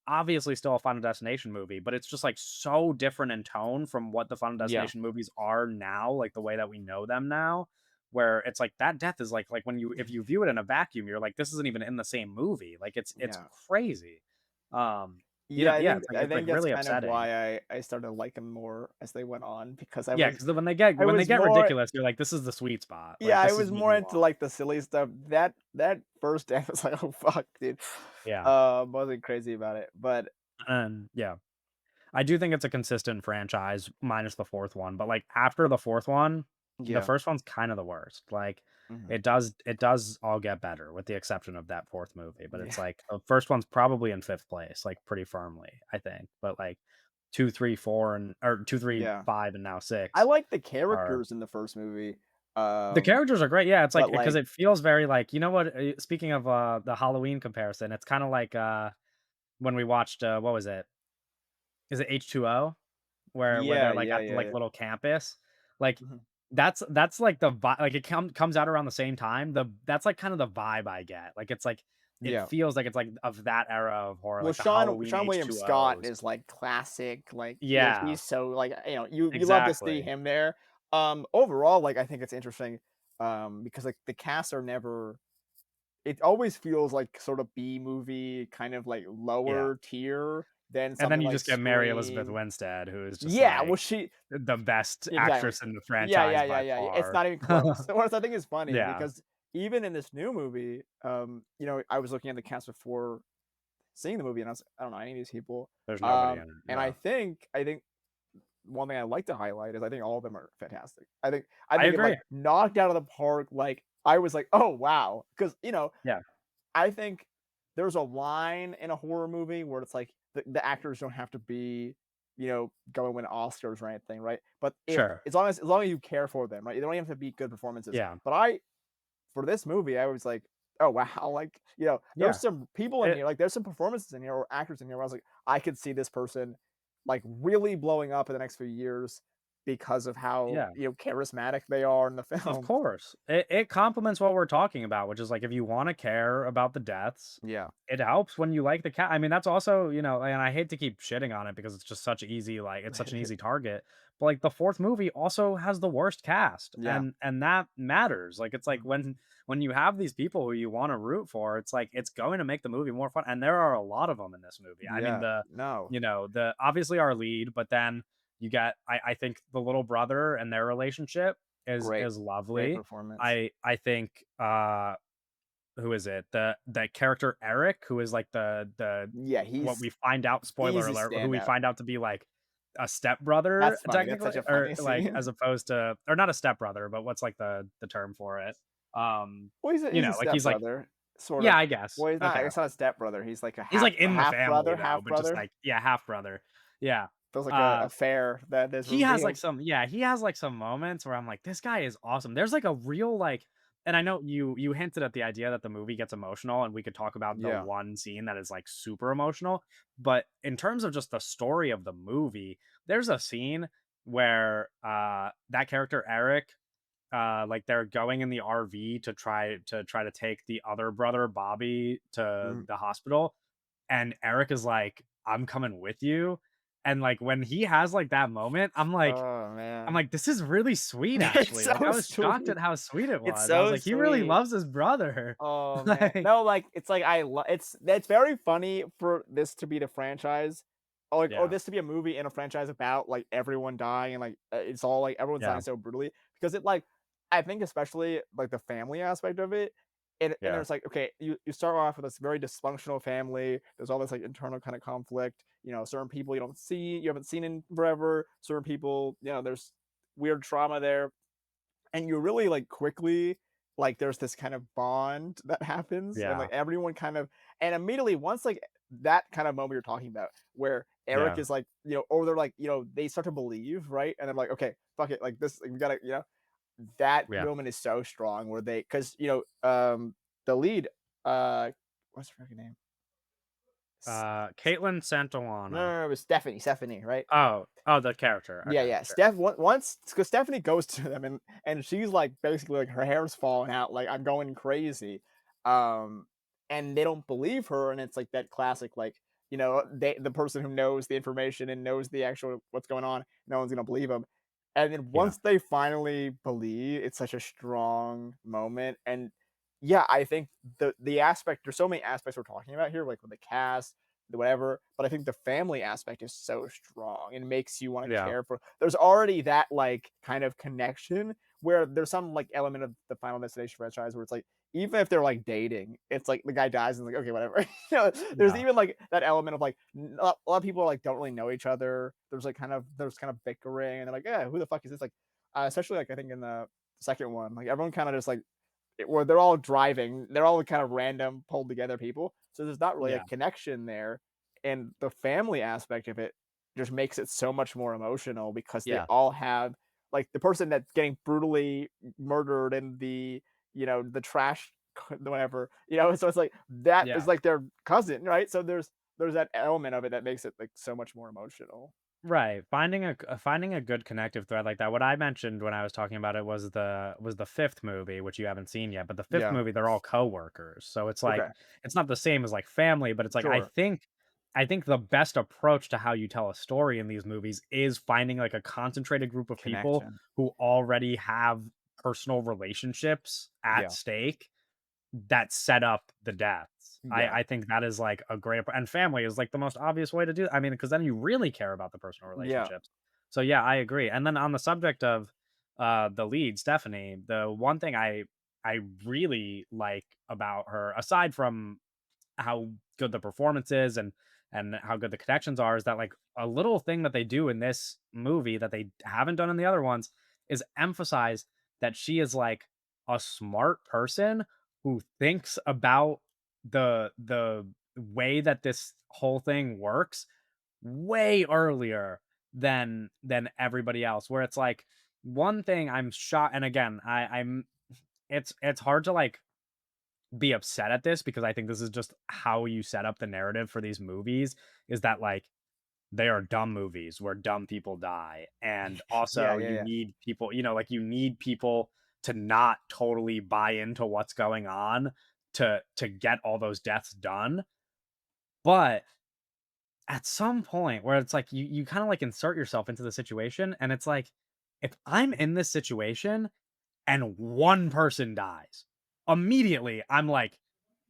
obviously still a Final Destination movie, but it's just, like, so different in tone from what the Final Yeah. Destination movies are now, like, the way that we know them now, where it's like that death is like when you if you view it in a vacuum, you're like, "This isn't even in the same movie." Like, it's Yeah. crazy. Yeah, Yeah, I it's, like, think that's really kind of upsetting. why I started to like him more as they went on because Yeah, because I when they was get more ridiculous, you're like, "This is the sweet spot." yeah, Like, I this is was what more you into, want. like, the silly stuff. That first day, I was like, "Oh, fuck, dude." Yeah, Wasn't crazy about it, but and yeah. I do think it's a consistent franchise minus the 4th one, but, like, after the 4th one, the yeah. 1st one's kind of the worst. Like, Mhm. it does all get better with the exception of that 4th movie, but it's Yeah. like the 1st one's probably in 5th place, like, pretty firmly, I think. But, like, 2, 3, 4, and or 2, 3, Yeah. 5, and now I 6 like the are characters in the first movie, the um, characters are great, yeah, it's like but, because like it feels very like what, speaking of, the Halloween comparison, it's kinda like, when we watched, what was it? Is it H2O? Where yeah, they're, like, yeah, at the, yeah, like, yeah. little campus, like, Mhm. that's, like, like, it comes out around the same time, that's, like, kinda the vibe I get, like, it's, like it Yeah. feels like it's, like, of that era of horror, Well, like the Halloween Sean William Scott H2Os. is, like, classic, like, Yeah, he's so, like, you love to see exactly. him there. Overall, like, I think it's interesting, because, like, the casts are never it always feels like sort of B movie, kind of, like, Yeah, lower tier than and then something you like just get Mary Elizabeth Scream. Winstead, who is just, Yeah, like, well, she the best exactly. actress in the Yeah, franchise yeah, by yeah, yeah, yeah, it's far. not even close. Whereas I think it's funny Yeah, because even in this new movie, I was looking at the cast before seeing the movie, and I don't know any of these people. there's nobody in it, And yeah. I think one thing I'd like to highlight is I think all of them are fantastic. I I think it, like, agree. knocked out of the park, like, I was like, "Oh, wow," 'cause, Yeah, I think there's a line in a horror movie where it's like the actors don't have to be, going to win Oscars or anything, right? But if sure. as long as you care for them, right? They don't even have to be good performances. Yeah, But for this movie, I was like, "Oh, wow." Like, there's yeah, some people in it here, like, there's some performances in here or actors in here where I was like, I could see this person, like, really blowing up in the next few years because of how, yeah. charismatic they are in the Of film. course. It complements what we're talking about, which is like if you wanna care about the deaths, Yeah. it helps when you like the cat. I mean, that's also, and I hate to keep shitting on it because it's just it's such an easy target, but, like, the 4th movie also has the worst cast, Yeah. and that matters. Like, it's like Mhm. when you have these people who you wanna root for, it's like, it's going to make the movie more fun, and there are a lot of them in this movie. I mean, Yeah. No. the obviously our lead, but then you get I think the little brother and their relationship Great. is Great lovely. performance. I think, who is it? The character Eric, who is like the Yeah, what he's we find out, spoiler easy alert, who we standout. find out to be like a stepbrother That's funny, that's such technically, a or funny like scene. as opposed to, or not a stepbrother, but what's like the term for it? Well, he's a Like he's like, stepbrother, sort yeah, of. I guess. Well, he's not I Okay. guess not a stepbrother, he's like a He's like in the half family brother, though, half but just brother. like, yeah, half brother. Yeah. feels like a Uh, affair that is he has, like, revealed. some yeah, he has, like, some moments where I'm like, "This guy is awesome." There's, like, a real, like and I know you hinted at the idea that the movie gets emotional, and we could talk about the Yeah. one scene that is, like, super emotional, but in terms of just the story of the movie, there's a scene where, that character, Eric, like, they're going in the RV to try to take the other brother, Bobby, to Mhm. the hospital, and Eric is like, "I'm coming with you," and, like, when he has, like, that moment, Oh, I'm man. like, "This is really sweet, It's actually," like, so I was shocked sweet. at how sweet it It's was. I was so like, "He really sweet. loves his brother." Oh, man. Like No, like, it's like it's very funny for this to be the franchise, or Yeah, this to be a movie in a franchise about, like, everyone dying and, like, it's all, like, everyone's dying yeah, so brutally because it, like I think especially, like, the family aspect of it, and yeah, there's, like, okay, you start off with this very dysfunctional family, there's all this, like, internal kinda conflict, certain people you haven't seen in forever, certain people, there's weird trauma there, and you really like quickly like there's this kind of bond that happens and yeah, like everyone kind of and immediately once like that kind of moment you're talking about where Eric yeah, is like or they're like they start to believe, right, and I'm like okay fuck it like this like, we gotta that yeah. moment is so strong where they because the lead what's her fucking name. S- Caitlin no, Santillana. no, no, it was Stephanie, right. Oh, the character, Yeah, okay, yeah. sure. Once because Stephanie goes to them and she's like basically like her hair's falling out, like I'm going crazy. Um, and they don't believe her, and it's like that classic, like, the person who knows the information and knows the actual what's going on, no one's gonna believe them. And then Yeah, once they finally believe, it's such a strong moment. And yeah, I think the aspect there's so many aspects we're talking about here, like with the cast, the whatever. But I think the family aspect is so strong and makes you want to yeah, care for. There's already that like kind of connection where there's some like element of the Final Destination franchise where it's like even if they're like dating, it's like the guy dies and like okay whatever. There's yeah, even like that element of like a lot of people like don't really know each other. There's kind of bickering and they're like yeah who the fuck is this like especially like I think in the second one like everyone kind of just like where they're all driving, they're all kind of random pulled together people. So there's not really a yeah, connection there. And the family aspect of it just makes it so much more emotional because they yeah, all have like the person that's getting brutally murdered in the trash whatever, so it's like that is yeah. like their cousin, right? So there's that element of it that makes it like so much more emotional. Right, finding a good connective thread like that. What I mentioned when I was talking about it was the 5th movie, which you haven't seen yet, but the 5th Yeah. movie, they're all coworkers, so it's like Okay. it's not the same as, like, family, but it's like Sure. I think the best approach to how you tell a story in these movies is finding, like, a concentrated group of people Connection. who already have personal relationships at Yeah. stake that set up the deaths. Yeah. I think that is, like, a great and family is, like, the most obvious way to do I mean, because then you really care about the personal Yeah. relationships. So, yeah, I agree, and then on the subject of, the lead, Stephanie, the one thing I really like about her, aside from how good the performance is and how good the connections are, is that, like, a little thing that they do in this movie that they haven't done in the other ones is emphasize that she is, like, a smart person who thinks about the way that this whole thing works way earlier than everybody else, where it's like one thing I'm shocked and again, I'm it's hard to, like, be upset at this because I think this is just how you set up the narrative for these movies is that, like, they are dumb movies where dumb people die, and Yeah. also Yeah. you Yeah. need people, like, you need people to not totally buy into what's going on to get all those deaths done, but at some point where it's like you kinda, like, insert yourself into the situation, and it's like, if I'm in this situation and one person dies, immediately I'm like,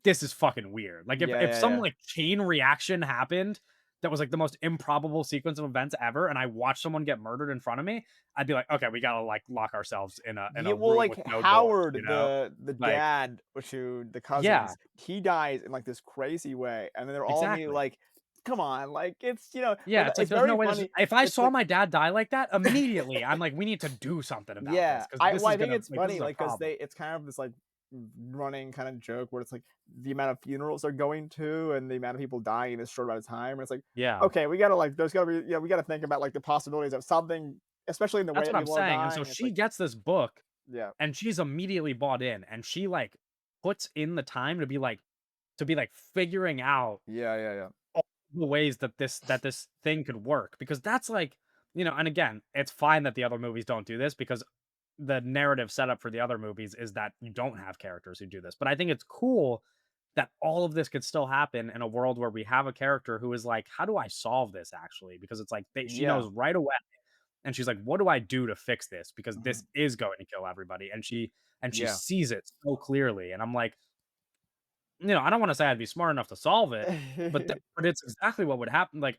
this is fucking weird. Like Yeah. if Yeah. some Yeah. like chain reaction happened that was like the most improbable sequence of events ever, and I watched someone get murdered in front of me, I'd be like, okay, we gotta like lock ourselves in Yeah, a well, room with like no doors, Howard, the Like, dad, which who the yeah, cousins, he dies in like this crazy way, and then they're all immediately exactly. like, "Come on!" Like it's Yeah, it's like it's there's no very way funny. if I It's saw like my dad die like that, immediately I'm like, we need to do something about this yeah, because this is I think gonna it's like this funny is a like because problem. it's kind of this like running kind of joke where it's like the amount of funerals they're going to and the amount of people dying in a short amount of time. And it's like, Yeah. okay, we gotta like there's gotta be we gotta think about like the possibilities of something, especially in the way That's that what I'm people are saying, and so dying. It's she like, gets this book, yeah, and she's immediately bought in, and she, like, puts in the time to be, like, figuring out yeah, yeah, yeah, all the ways that this thing could work, because that's, like, and again, it's fine that the other movies don't do this because the narrative setup for the other movies is that you don't have characters who do this, but I think it's cool that all of this could still happen in a world where we have a character who is like, "How do I solve this actually?" Because it's like she yeah, knows right away. And she's like, "What do I do to fix this? Because mhm, this is going to kill everybody." And she yeah. sees it so clearly. And I'm like, I don't wanna say I'd be smart enough to solve it, but it's exactly what would happen. Like,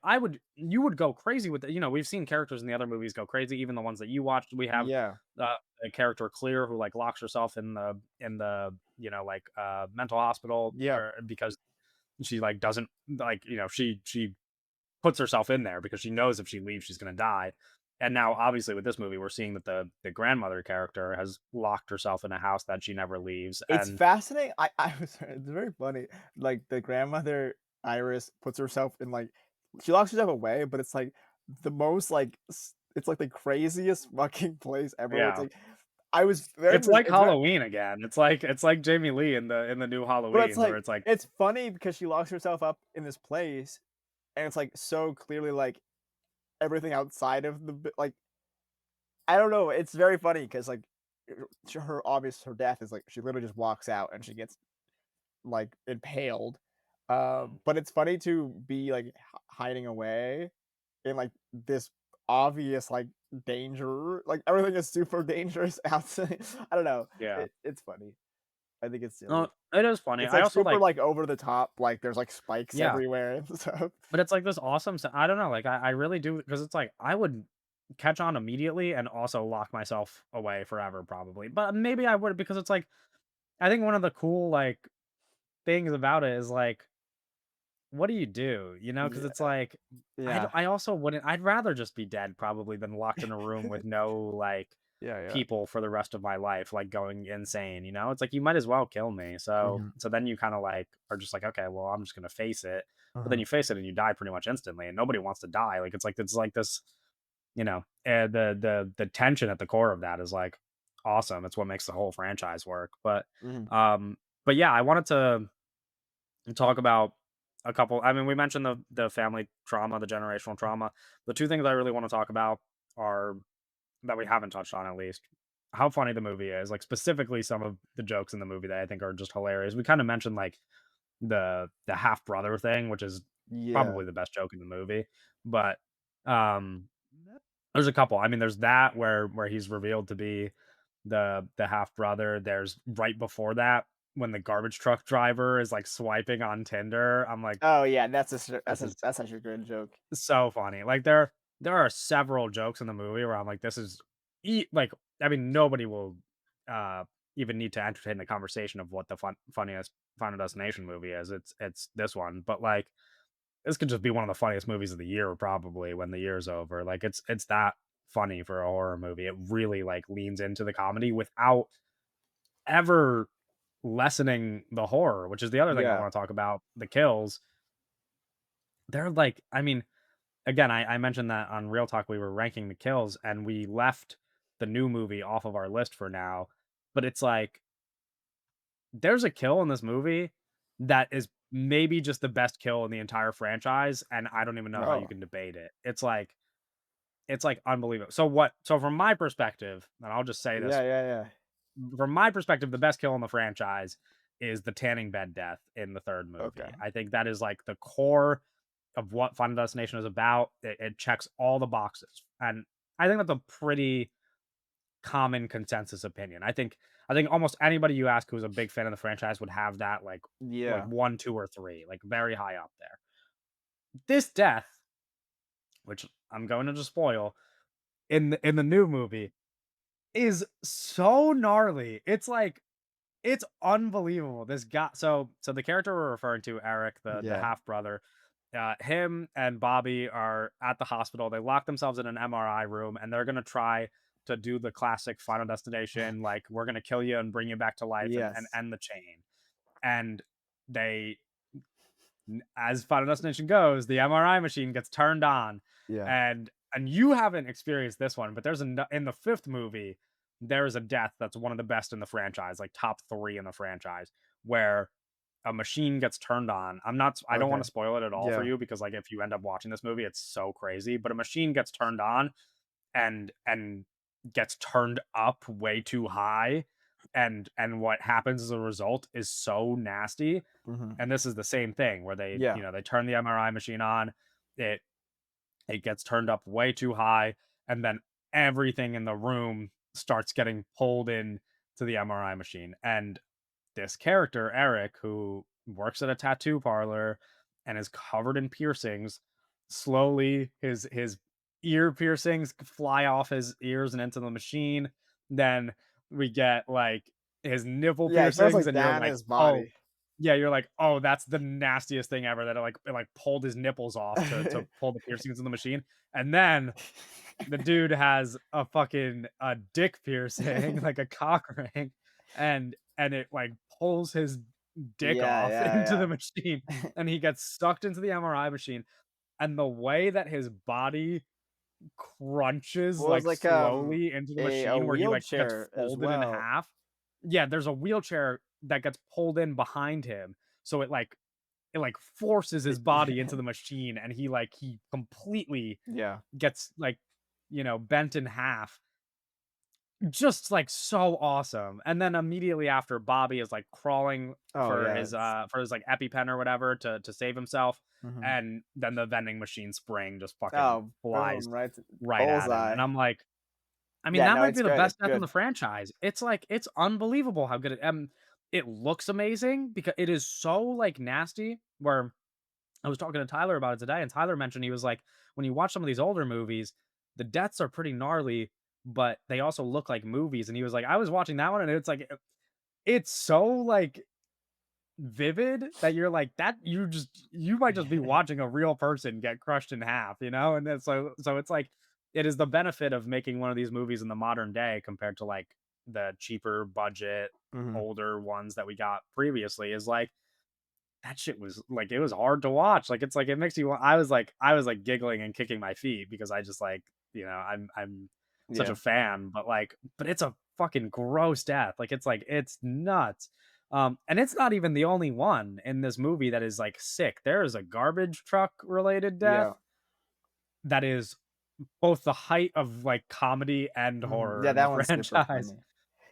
you would go crazy with it. We've seen characters in the other movies go crazy, even the ones that you watched. We have, Yeah, a character Clear who, like, locks herself mental hospital, yeah. or because she, like, doesn't like, she puts herself in there because she knows if she leaves, she's gonna die. And now, obviously, with this movie, we're seeing that the grandmother character has locked herself in a house that she never leaves, It's and fascinating. I was it's very funny. Like, the grandmother, Iris, puts herself in, like she locks herself away, but it's, like, the most, like, it's, like, the craziest fucking place ever where it's, yeah. like I was very It's like it's very Halloween again. It's like Jamie Lee in the new but it's, Halloweens where like it's like, it's funny because she locks herself up in this place, and it's, like, so clearly, like, everything outside of the like, I don't know, it's very funny because like, her death is, like, she literally just walks out and she gets like, impaled. But it's funny to be, like, hiding away in, like, this obvious, like, danger. Like, everything is super dangerous outside. I don't know. yeah. It's funny. I think it's No, silly. it is funny. It's, I like, also super, like, like, over the top, like, there's, like, spikes yeah, everywhere and stuff. but it's like this awesome I don't know, like, I really do, because it's like I would catch on immediately and also lock myself away forever probably. But maybe I would, because it's like, I think one of the cool, like, things about it is like, what do you do? Because it's Yeah, like, yeah. I also wouldn't. I'd rather just be dead probably than locked in a room with no, like, Yeah, yeah. people for the rest of my life, like, going insane. It's like, you might as well kill me. So Mhm, so then you kind of, like, are just like, okay, well, I'm just gonna face it. But then uh-huh, you face it and you die pretty much instantly, and nobody wants to die. Like, it's like this. The tension at the core of that is, like, awesome. It's what makes the whole franchise work. mhm. But yeah, I wanted to talk about a couple. I mean, we mentioned the family trauma, the generational trauma. The two things I really want to talk about are, that we haven't touched on, at least, how funny the movie is. Like, specifically some of the jokes in the movie that I think are just hilarious. We kind of mentioned, like, the half brother thing, which is Yeah. probably the best joke in the movie. But um there's a couple. I mean, there's that where he's revealed to be the half brother. There's right before that when the garbage truck driver is, like, swiping on Tinder. I'm like, Oh, yeah, this is that's such a good joke. so funny. Like, there are several jokes in the movie where I'm like, this is like, I mean, nobody will uh even need to entertain the conversation of what the funniest Final Destination movie is. It's this one, but, like, this could just be one of the funniest movies of the year probably when the year's over. Like, it's that funny for a horror movie. It really, like, leans into the comedy without ever lessening the horror, which is the other thing I Yeah. want to talk about. The kills, they're like, I mean, again, I mentioned that on Real Talk we were ranking the kills and we left the new movie off of our list for now, but it's like, there's a kill in this movie that is maybe just the best kill in the entire franchise, and I don't even know how you Oh. can debate it. It's like unbelievable. So from my perspective, and I'll just say Yeah, this, yeah, yeah. from my perspective, the best kill in the franchise is the tanning bed death in the third Okay. movie. I think that is, like, the core of what Final Destination is about. It checks all the boxes, and I think that's a pretty common consensus opinion. I think almost anybody you ask who's a big fan of the franchise would have that, like Yeah. 1, 2, or 3, like, very high up there. This death, which I'm going to just spoil, in the new movie, is so gnarly. It's like, it's unbelievable. This guy, so the character we're referring to, Eric, the Yeah. half brother, him and Bobby are at the hospital. They lock themselves in an MRI room and they're gonna try to do the classic Final Destination, like, we're gonna kill you and bring you back to life and Yes. end the chain. And they, as Final Destination goes, the MRI machine gets turned on, Yeah. and you haven't experienced this one, but in the fifth movie, there is a death that's one of the best in the franchise, like top 3 in the franchise, where a machine gets turned on. I don't want Okay. to spoil it at all for Yeah. you because like if you end up watching this movie, it's so crazy. But a machine gets turned on and gets turned up way too high, and what happens as a result is so nasty. Mhm. And this is the same thing where Yeah. they turn the MRI machine on, it it gets turned up way too high, and then everything in the room starts getting pulled in to the MRI machine. And this character, Eric, who works at a tattoo parlor and is covered in piercings, slowly his ear piercings fly off his ears and into the machine. Then we get like his nipple Yeah, it starts, piercings, like, and you're down like, his oh, body. yeah, you're like, oh, that's the nastiest thing ever. That it pulled his nipples off to pull the piercings in the machine. And then the dude has a fucking a dick piercing, like a cock ring, and it like pulls his dick Yeah, off into yeah, the machine, yeah. and he gets sucked into the MRI machine. And the way that his body crunches Well, it was like like, slowly into the a machine where he like gets wheelchair as folded in well. half. Yeah, there's a wheelchair that gets pulled in behind him. So it like forces his body into the machine, and he completely Yeah. gets like, bent in half. Just like so awesome. And then immediately after, Bobby is like crawling Oh, yeah, for his like EpiPen or whatever to save himself. mhm. And then the vending machine spring just fucking Oh, flies boom, right right at him. And bullseye. I'm like, I mean, Yeah, that no, might it's be the good, it's best death in good. the franchise. It's unbelievable how good it looks amazing because it is so like nasty. Where I was talking to Tyler about it today, and Tyler mentioned he was like, when you watch some of these older movies, the deaths are pretty gnarly, but they also look like movies. And he was like, I was watching that one, and it's like, it's so like vivid that you're like that you might just be watching a real person get crushed in half, and then so it's like it is the benefit of making one of these movies in the modern day compared to like the cheaper budget Mhm. older ones that we got previously, is like that shit was like it was hard to watch. Like it's like it makes you I was like giggling and kicking my feet because I just like, I'm such Yeah. a fan, but it's a fucking gross death. Like it's nuts. And it's not even the only one in this movie that is like sick. There is a garbage truck related Yeah. death that is both the height of like comedy and Mhm. horror Yeah, in the that one's super franchise, funny.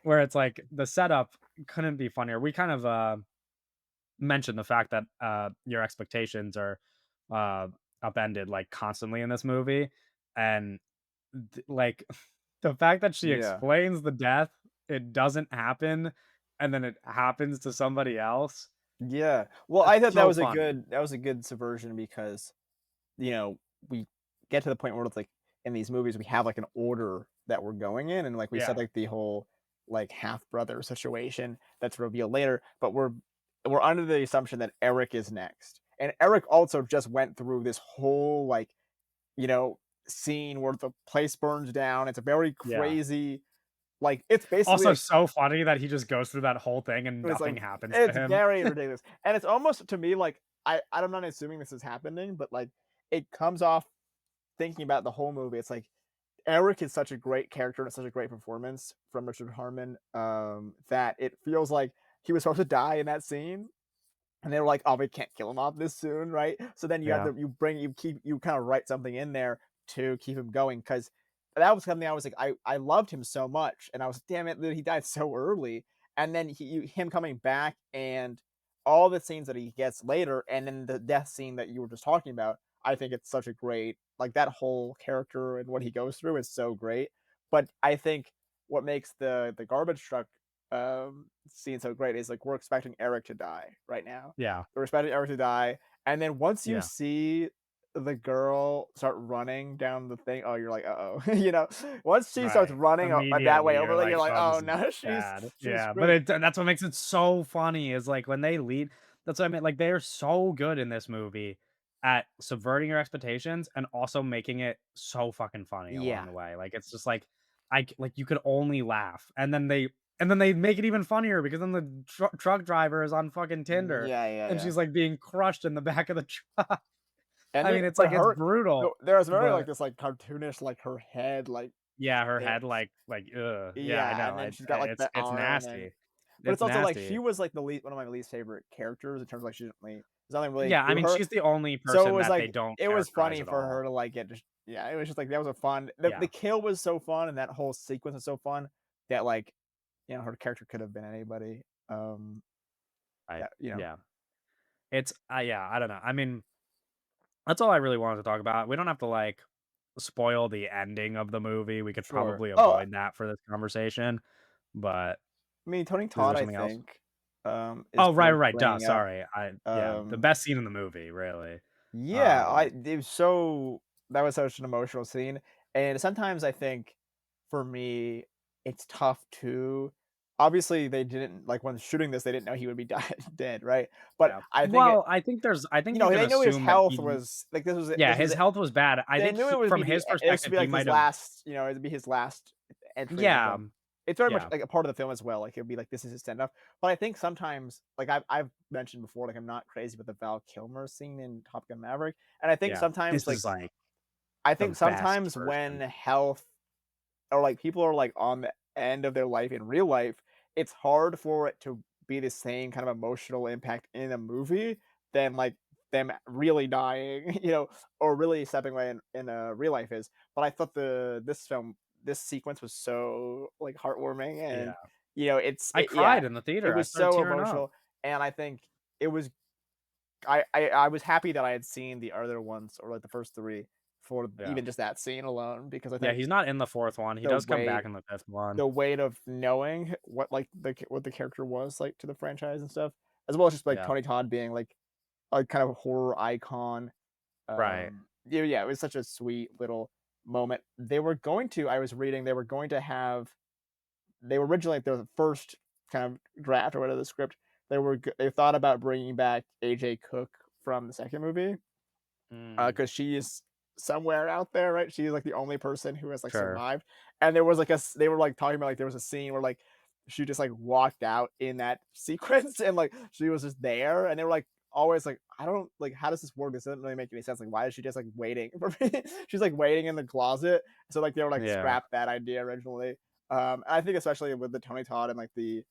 where it's like the setup couldn't be funnier. We kind of mentioned the fact that your expectations are uh upended like constantly in this movie, and like the fact that she Yeah. explains the death, it doesn't happen, and then it happens to somebody else. Yeah. Well, It's I thought so funny. that was a good subversion because, you know, we get to the point where it's like in these movies we have like an order that we're going in, and like we said, Yeah, like the whole like half brother situation that's revealed later, but we're under the assumption that Eric is next. And Eric also just went through this whole like, you know, scene where the place burns down. It's a very yeah. crazy, like it's basically Also like so funny that he just goes through that whole thing and it's like nothing happens to it's him. very ridiculous. And it's almost to me like I'm not assuming this is happening, but like it comes off thinking about the whole movie. It's like Eric is such a great character and it's such a great performance from Richard Harmon, that it feels like he was supposed to die in that scene, and they were like, "Oh, we can't kill him off this soon, right?" So then you have Yeah. to you kind of write something in there to keep him going because that was something I was like, I loved him so much, and I was damn it that he died so early, and then him coming back and all the scenes that he gets later, and then the death scene that you were just talking about. I think it's such a great like that whole character and what he goes through is so great. But I think what makes the garbage truck scene so great is like we're expecting Eric to die right now. Yeah. We're expecting Eric to die, and then once you Yeah. see the girl start running down the thing, oh, you're like, uh oh, once she starts Right. running that Immediately way you're over there, like, you're like, "Oh, oh this is no, bad." she's Yeah, but screwed. that's what makes it so funny is, like, when they lead that's what I mean, like, they're so good in this movie at subverting your expectations and also making it so fucking funny along Yeah, the way. Like, it's just like like you could only laugh, and then they make it even funnier because then the truck driver is on fucking Tinder, Yeah, yeah, and yeah. she's like being crushed in the back of the truck. And I it mean, it's would like it's hurt. brutal, There was very, like, but this, like, cartoonish, like, her head, like, yeah, her head it's like ugh, yeah, I yeah, and know. then she's got, like, the It's arm, and nasty. but it's It's also, like, she nasty. was, like, the least one of my least favorite characters in terms of, like, she didn't really there's nothing really Yeah, I to mean, her. she's the only So it person was, that they like, don't it was characterize funny at for all. her to, like, get just yeah, it was just, like, that was a fun the Yeah, kill was so fun, and that whole sequence was so fun that, like, her character could have been anybody, I that yeah. It's yeah, I don't know. I mean, that's all I really wanted to talk about. We don't have to like spoil the ending of the movie. We could sure. probably Oh, avoid that for this conversation. But I mean, Tony is Todd, there I something else? think, is Oh, right, worth right. Duh. bringing up, Sorry. I yeah, the um best scene in the movie, really. yeah, I Um, it was so that was such an emotional scene, and sometimes I think, for me, it's tough to obviously, they didn't like, when shooting this, they didn't know he would be dead, right? But yeah. I think Well, I think you can they knew his assume that health he was like, this was yeah, this was his health was bad. I they think knew it would be from his this would perspective, be, he like, his might have last it'd be his last entry in the yeah, film. It's very much, yeah, like, a part of the film as well, like, it'll be like, this is his send off, but I think sometimes, like, I've mentioned before, like, I'm not crazy with the Val Kilmer scene in Top Gun: Maverick, and I think yeah. sometimes, This like is like I the think best sometimes when version. health or, like, people are, like, on the end of their life in real life, it's hard for it to be the same kind of emotional impact in a movie than, like, them really dying, or really stepping away in real life is. But I thought this sequence was so, like, heartwarming and, Yeah. I yeah, cried in the it theater. I was started so tearing up. emotional, and I think it was I was happy that I had seen the other ones or, like, the first 3 for Yeah. even just that scene alone because I Yeah, think he's not in the 4th one. He the does come weight back in the 5th one. the weight of knowing what, like, what the character was, like, to the franchise and stuff, as well as just, like, Yeah. Tony Todd being, like, a kind of horror icon. Right. Yeah, yeah, it was such a sweet little moment. I was reading, they were going to have they were originally, like, the first kind of draft or whatever the script, they thought about bringing back AJ Cook from the 2nd movie, Mm, because she is somewhere out there, right? She's like the only person who has like sure. survived. And there was like they were like talking about like there was a scene where like she just like walked out in that sequence and like she was just there. And they were like always like, I don't like how does this work? This doesn't really make any sense. Like, why is she just like waiting for me? She's like waiting in the closet. So like they were like Yeah. scrapped that idea originally. And I think especially with the Tony Todd and like the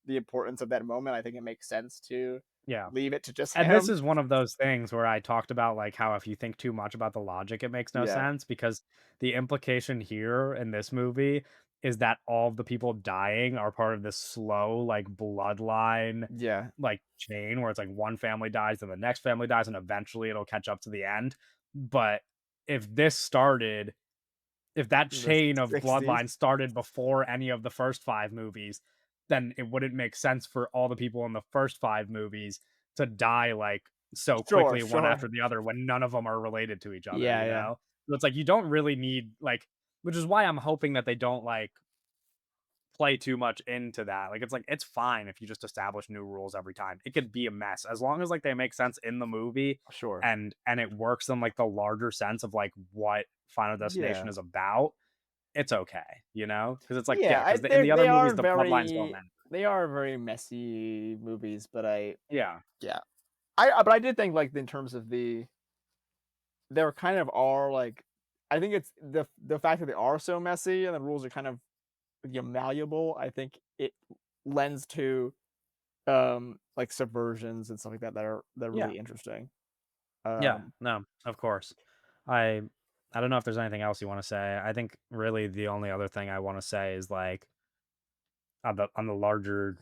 importance of that moment, I think it makes sense to Yeah. leave it to just And this him. is one of those things where I talked about, like, how if you think too much about the logic, it makes no Yeah. sense because the implication here in this movie is that all of the people dying are part of this slow, like, bloodline, Yeah. like, chain where it's like one family dies, then the next family dies, and eventually it'll catch up to the end. But if this started if that In the chain of 60s. bloodline started before any of the first 5 movies, then it wouldn't make sense for all the people in the first 5 movies to die, like, so Sure, quickly one sure. after the other when none of them are related to each other, Yeah, you yeah. know? So it's like you don't really need, like which is why I'm hoping that they don't, like, play too much into that. Like, it's like, it's fine if you just establish new rules every time. It could be a mess as long as, like, they make sense in the movie Sure. and it works in, like, the larger sense of, like, what Final Destination Yeah. is about. It's okay, you know, because it's like, yeah, Yeah, I because in the other they movies, are the bloodlines don't matter. very messy movies, but Yeah, yeah. But I did think, like, in terms of there kind of are, like I think it's the fact that they are so messy and the rules are kind of, malleable, I think it lends to, like, subversions and stuff like that that are yeah, really interesting. yeah, Um no, of course. I I don't know if there's anything else you wanna say. I think really the only other thing I wanna say is, like, on the larger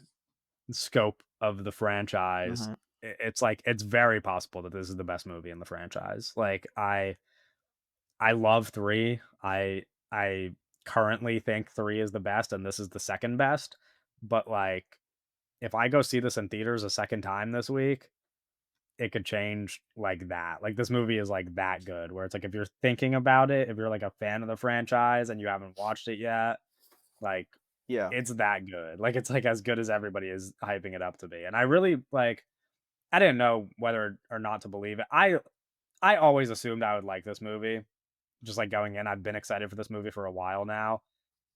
scope of the franchise, Mhm. it's like, it's very possible that this is the best movie in the franchise. Like, I love 3. I currently think 3 is the best and this is the 2nd best, but, like, if I go see this in theaters a second time this week, it could change like that. Like, this movie is, like, that good where it's like, if you're thinking about it, if you're, like, a fan of the franchise and you haven't watched it yet, like, Yeah. it's that good. Like, it's, like, as good as everybody is hyping it up to be, and I really, like I didn't know whether or not to believe it. I always assumed I would like this movie, just, like, going in. I've been excited for this movie for a while now,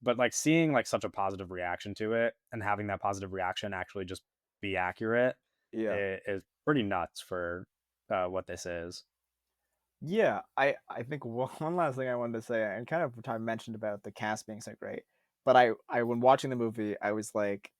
but like seeing like such a positive reaction to it and having that positive reaction actually just be accurate Yeah. is pretty nuts for what this is. Yeah, I think one last thing I wanted to say, and kind of what I mentioned about the cast being so great, but I when watching the movie, I was like,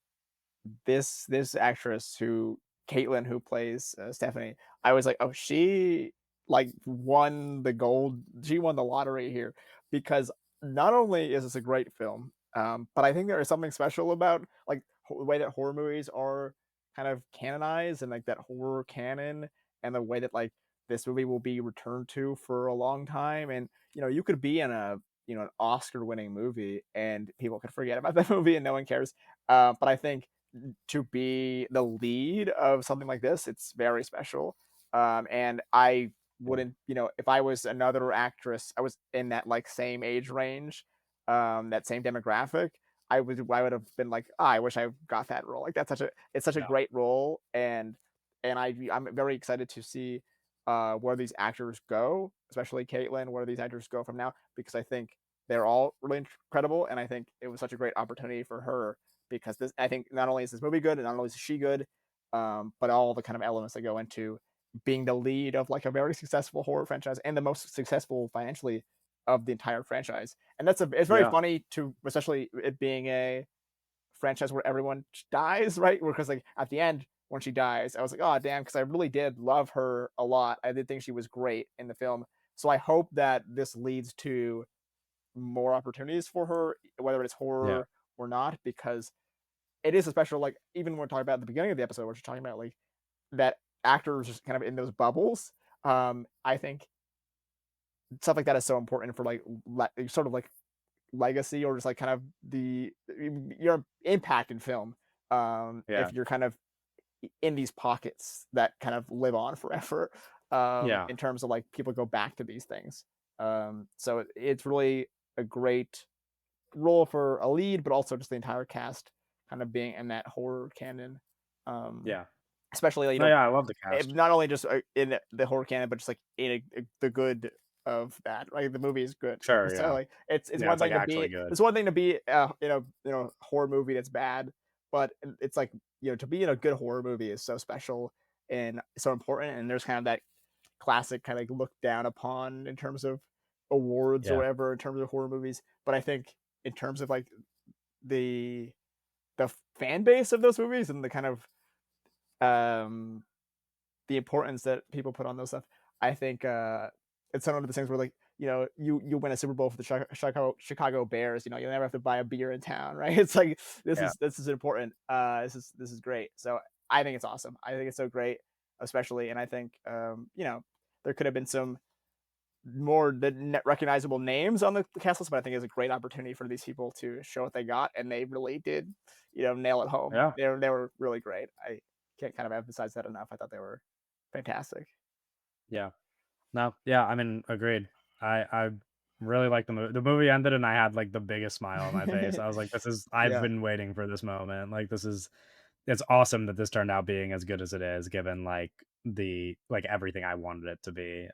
this actress who Caitlin who plays, Stephanie, I was like, "Oh, she, like, won the gold she won the lottery here," because not only is this a great film, but I think there is something special about, like, the way that horror movies are kind of canonized and, like, that horror canon and the way that, like, this movie will be returned to for a long time, and, you could be in an Oscar-winning movie, and people could forget about that movie and no one cares, but I think to be the lead of something like this, it's very special. And I Yeah. wouldn't, if I was another actress, I was in that like same age range, that same demographic, I would have been like, oh, I wish I got that role. Like it's such a Yeah. great role, and I'm very excited to see where these actors go, especially Caitlin, where these actors go from now, because I think they're all really incredible, and I think it was such a great opportunity for her because this I think not only is this movie good and not only is she good, but all the kind of elements that go into being the lead of like a very successful horror franchise and the most successful financially of the entire franchise. And it's very Yeah. funny to especially it being a franchise where everyone dies, right? Because like at the end when she dies, I was like, oh damn, because I really did love her a lot. I did think she was great in the film. So I hope that this leads to more opportunities for her, whether it's Yeah. horror or not, because it is a special like even when we're talking about at the beginning of the episode, we're just talking about like that actors just kind of in those bubbles. I think stuff like that is so important for like sort of like legacy or just like kind of your impact in film. Yeah. If you're kind of in these pockets that kind of live on forever, Yeah. in terms of like people go back to these things. So it's really a great role for a lead, but also just the entire cast kind of being in that horror canon. Um, Yeah. especially No, yeah, I love the cast. not only just in the horror canon, but just like in the good of that. Like the movie is good, Sure, so yeah. like it's Yeah, one it's like thing to actually be good. it's one thing to be horror movie that's bad, but it's like to be in a good horror movie is so special and so important. And there's kind of that classic kind of looked down upon in terms of awards or Yeah. whatever in terms of horror movies. But I think in terms of like the the fan base of those movies and the kind of um the importance that people put on those stuff, I think it's one of the things where like you win a Super Bowl for the Chicago Bears, you never have to buy a beer in town, right? It's like Yeah. this is important. This is great. So I think it's awesome. I think it's so great, especially, and I think there could have been some more recognizable names on the cast list, but I think it's a great opportunity for these people to show what they got, and they really did, nail it home. Yeah. They were really great. I can't kind of emphasize that enough. I thought they were fantastic. Yeah. No, yeah, I mean, agreed. I really like the movie. The movie ended and I had like the biggest smile on my face. I was like, this is I've Yeah, been waiting for this moment. Like this is it's awesome that this turned out being as good as it is given like the like everything I wanted it to be.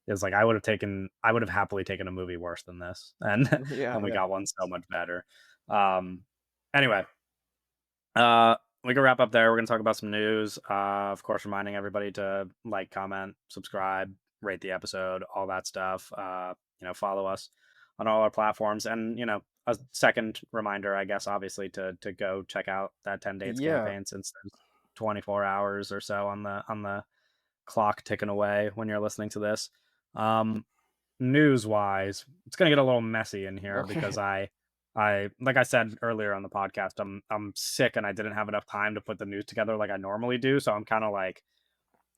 It's like I would have happily taken a movie worse than this and yeah, and we yeah, got one so much better. Um anyway, we can wrap up there. We're going to talk about some news. Of course, reminding everybody to like, comment, subscribe, rate the episode, all that stuff. Follow us on all our platforms, and a second reminder, I guess, obviously to go check out that 10 dates yeah, campaign since there's 24 hours or so on the clock ticking away when you're listening to this. Um, News wise, it's gonna get a little messy in here because okay, I like I said earlier on the podcast, I'm sick and I didn't have enough time to put the news together like I normally do. So I'm kind of like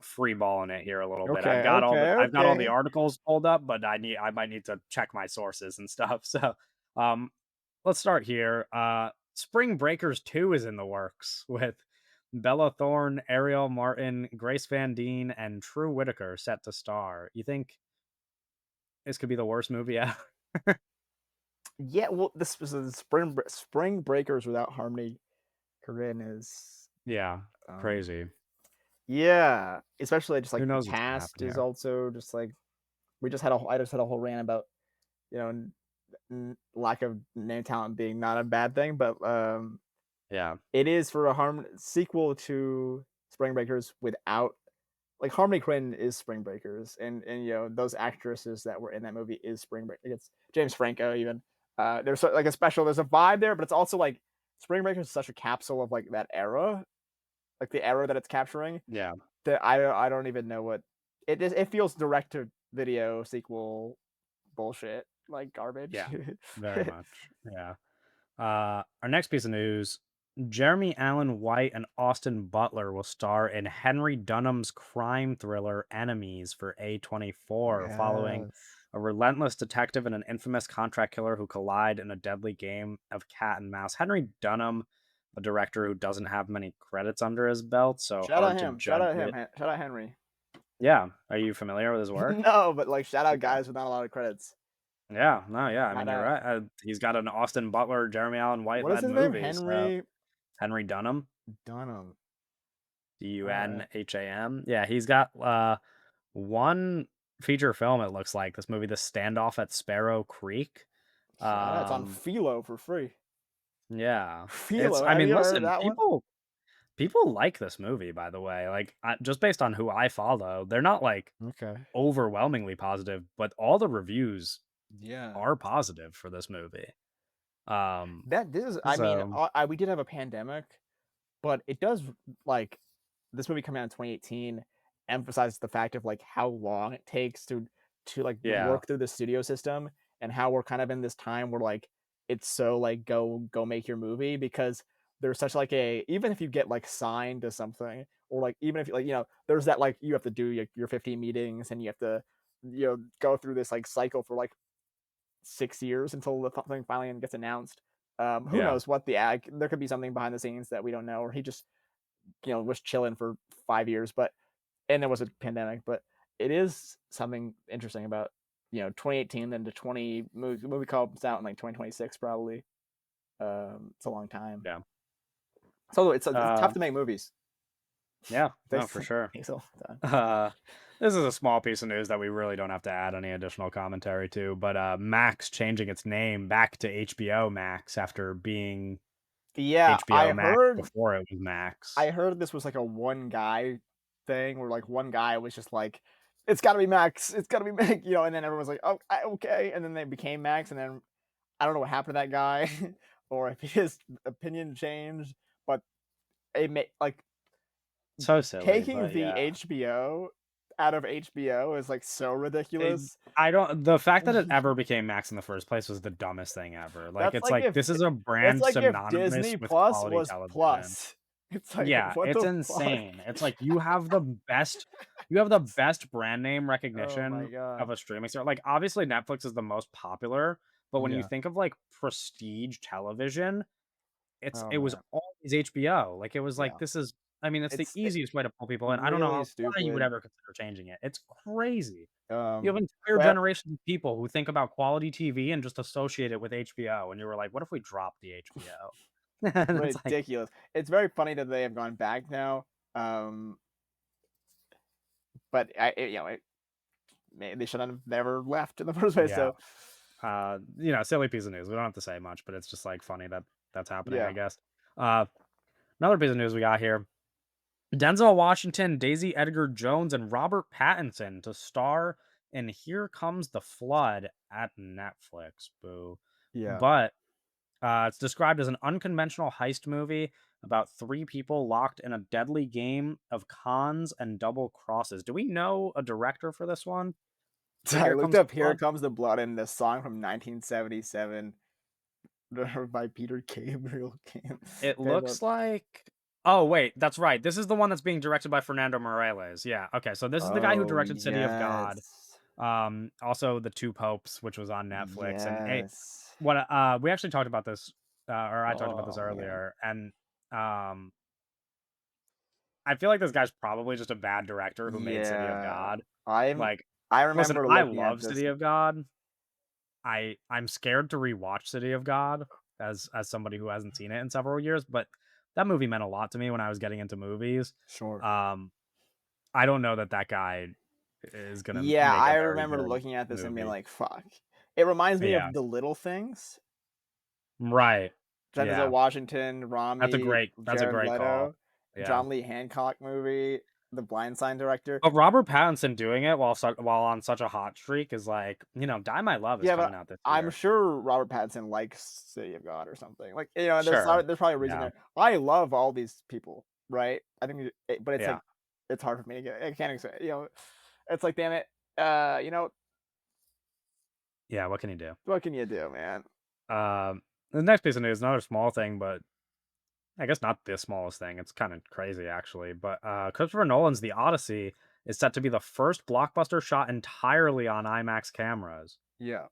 free balling it here a little bit. okay, I've got all the okay. articles pulled up, but I might need to check my sources and stuff. So um let's start here. Spring Breakers 2 is in the works with Bella Thorne, Ariel Martin, Grace Van Dien, and True Whitaker set to star. You think this could be the worst movie ever? Yeah, well, this was the Spring Breakers without Harmony Korine is, Yeah, um, crazy. yeah, especially just Who like the knows what's gonna cast happen is here? also just like I just had a whole rant about you know lack of name talent being not a bad thing, but Yeah. it is for a sequel to Spring Breakers without like Harmony Korine is Spring Breakers, and those actresses that were in that movie is Spring Break. It's James Franco even. There's like a special. There's a vibe there, but it's also like Spring Breakers is such a capsule of like that era, like the era that it's capturing. Yeah. That I don't even know what it is. It feels direct to video sequel bullshit, like garbage. Yeah. Very much. Yeah. Our next piece of news: Jeremy Allen White and Austin Butler will star in Henry Dunham's crime thriller Enemies for A24, following Yes. a relentless detective and an infamous contract killer who collide in a deadly game of cat and mouse. Henry Dunham, a director who doesn't have many credits under his belt, so Shout out hard to him. Shout judge out him. it. Shout out Henry. Yeah. Are you familiar with his work? No, but like shout out Okay. guys with not a lot of credits. Yeah. No, yeah. I Shout mean, you're out. right. He's got an Austin Butler, Jeremy Allen White What is led his name? movie. So Henry Henry Dunham. Dunham. All right. Dunham. Yeah, he's got one feature film, it looks like. This movie, The Standoff at Sparrow Creek. Shout out. It's on Um, Philo for free. yeah. It's Philo. I Have mean, you heard of listen, that one? people like this movie, by the way. Like just based on who I follow, they're not like Okay. overwhelmingly positive, but all the reviews Yeah. are positive for this movie. Um, That this is. I mean, so we did have a pandemic, but it does like this movie coming out in 2018 emphasizes the fact of like how long it takes to like yeah, work through the studio system and how we're kind of in this time where like it's so like go make your movie because there's such like a even if you get like signed to something or like even if you like there's that like you have to do your 50 meetings and you have to go through this like cycle for like 6 years until the thing finally gets announced. Who yeah, knows what the ag there could be something behind the scenes that we don't know or he just was chilling for 5 years, but and there was a pandemic, but it is something interesting about 2018 then to 20 movie comes out in like 2026 probably. It's a long time. yeah. So it's Uh, tough to make movies. yeah, no, Takes for sure. takes a long time. Uh, this is a small piece of news that we really don't have to add any additional commentary to, but Max changing its name back to HBO Max after being Yeah, HBO Max before it was Max. I heard this was like a one guy thing where like one guy was just like, it's got to be Max, it's got to be Max, and then everyone's like, oh, okay, and then they became Max, and then I don't know what happened to that guy, or if his opinion changed, but it made like So silly, taking but the yeah. HBO out of HBO is like so It, ridiculous. I don't the fact that it ever became Max in the first place was the dumbest thing ever. Like That's it's like like if this is a it's brand like if synonymous Disney with Plus quality was television. Plus. It's like Yeah, what it's the fuck? insane. It's like you have the best brand name Oh my recognition of god. a streaming service. Like obviously Netflix is the most popular, but when you Yeah. think of like prestige television, Oh it was man. always HBO. Like it was like Yeah. this is I mean, it's the It's easiest way to pull people in. I don't know really why you would stupid. ever consider changing it. It's crazy. You have Um, entire but generations of people who think about quality TV and just associate it with HBO, and you were like, "What if we drop the HBO?" And it's like, ridiculous. It's very funny that they have gone back now. But they should have never left in the first place. yeah, So silly piece of news. We don't have to say much, but it's just like funny that that's happening, I yeah, guess. Uh, Another piece of news we got here: Denzel Washington, Daisy Edgar Jones, and Robert Pattinson to star in Here Comes the Flood at Netflix. Boo. yeah. But it's described as an unconventional heist movie about three people locked in a deadly game of cons and double crosses. Do we know a director for this one? For So I Here looked Comes the up "Here Flood? Comes the Blood" and the song from 1977 by Peter Gabriel It came up. looks like. Oh, wait, that's right. This is the one that's being directed by Fernando Morales. Yeah. Okay. So this is the guy who Oh directed City of God. yes, Also The Two Popes, which was on Netflix. And yes. we actually talked about this, or I talked about this Oh man, earlier. And um, I feel like this guy's probably just a bad director who made City of yeah. God. I'm. Like, I listen, remember I looking at love this. City of God. I'm scared to rewatch City of God as somebody who hasn't seen it in several years, but that movie meant a lot to me when I was getting into movies. Sure. Um, I don't know that that guy is gonna Yeah, make I a very remember good looking at this and being movie. like, "Fuck." It reminds me Yeah. of The Little Things. Right. Denzel Yeah. Washington, Rami, That's a Jared great call. Leto, Yeah. John Lee Hancock movie, the Blind Sign director. But Robert Pattinson doing it while on such a hot streak is like, Die My Love is Yeah, but coming out this I'm year. sure Robert Pattinson likes City of God or something. Like, Sure. there's probably a reason Yeah. there. I love all these people, right? I think, but it's Yeah. like it's hard for me to get. I can't explain. It's like, damn it. Yeah, what can you do? What can you do, man? The next piece of news, another small thing, but I guess not the smallest thing. It's kind of crazy actually. But Christopher Nolan's The Odyssey is set to be the first blockbuster shot entirely on IMAX cameras. Yeah.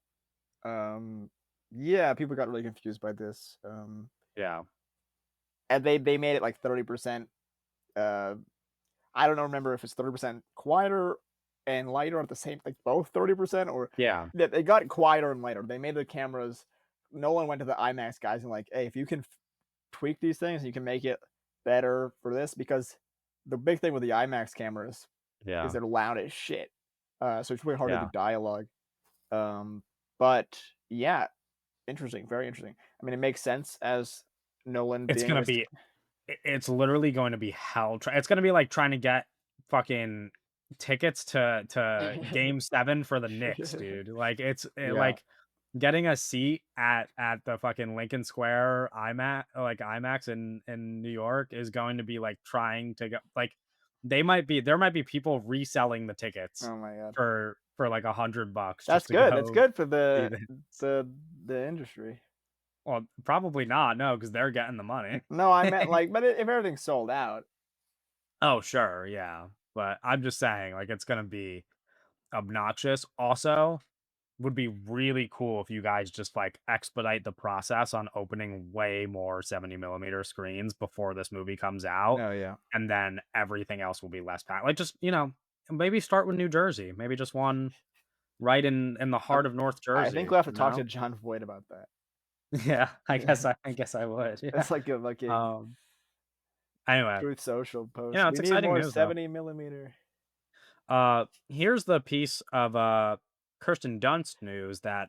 Um, yeah, people got really confused by this. Yeah. And they made it like 30%. Uh, I don't know, remember if it's 30% quieter and lighter at the same, like both 30%, or Yeah. they got quieter and lighter. They made the cameras. Nolan went to the IMAX guys and like, hey, if you can tweak these things, you can make it better for this, because the big thing with the IMAX cameras is Yeah. they're loud as shit. So it's really hard to do Yeah. dialogue. But yeah, interesting, very interesting. I mean, it makes sense as Nolan It's being gonna this. be it's literally going to be hell. It's gonna be like trying to get fucking tickets to Game 7 for the Knicks, dude. Like Yeah. like getting a seat at the fucking Lincoln Square IMAX in New York is going to be like trying to get like there might be people reselling the tickets Oh my god. for like $100 That's just to good. That's go good for see the the the industry. well, probably not, no, because they're getting the money. No, I meant like, but if everything's sold out. Oh, sure, yeah, but I'm just saying, like, it's gonna be obnoxious. Also, would be really cool if you guys just, like, expedite the process on opening way more 70 millimeter screens before this movie comes out, No, yeah. and then everything else will be less packed. Like, just, maybe start with New Jersey. Maybe just one right in the heart Um, of North I think Jersey, we'll have to you talk to know? John Voight about that. Yeah, Yeah. I guess I would, yeah. It's like a fucking Um, anyway, Truth Social post. We it's need exciting more news, though. 70 millimeter. Here's the piece of Kirsten Dunst news that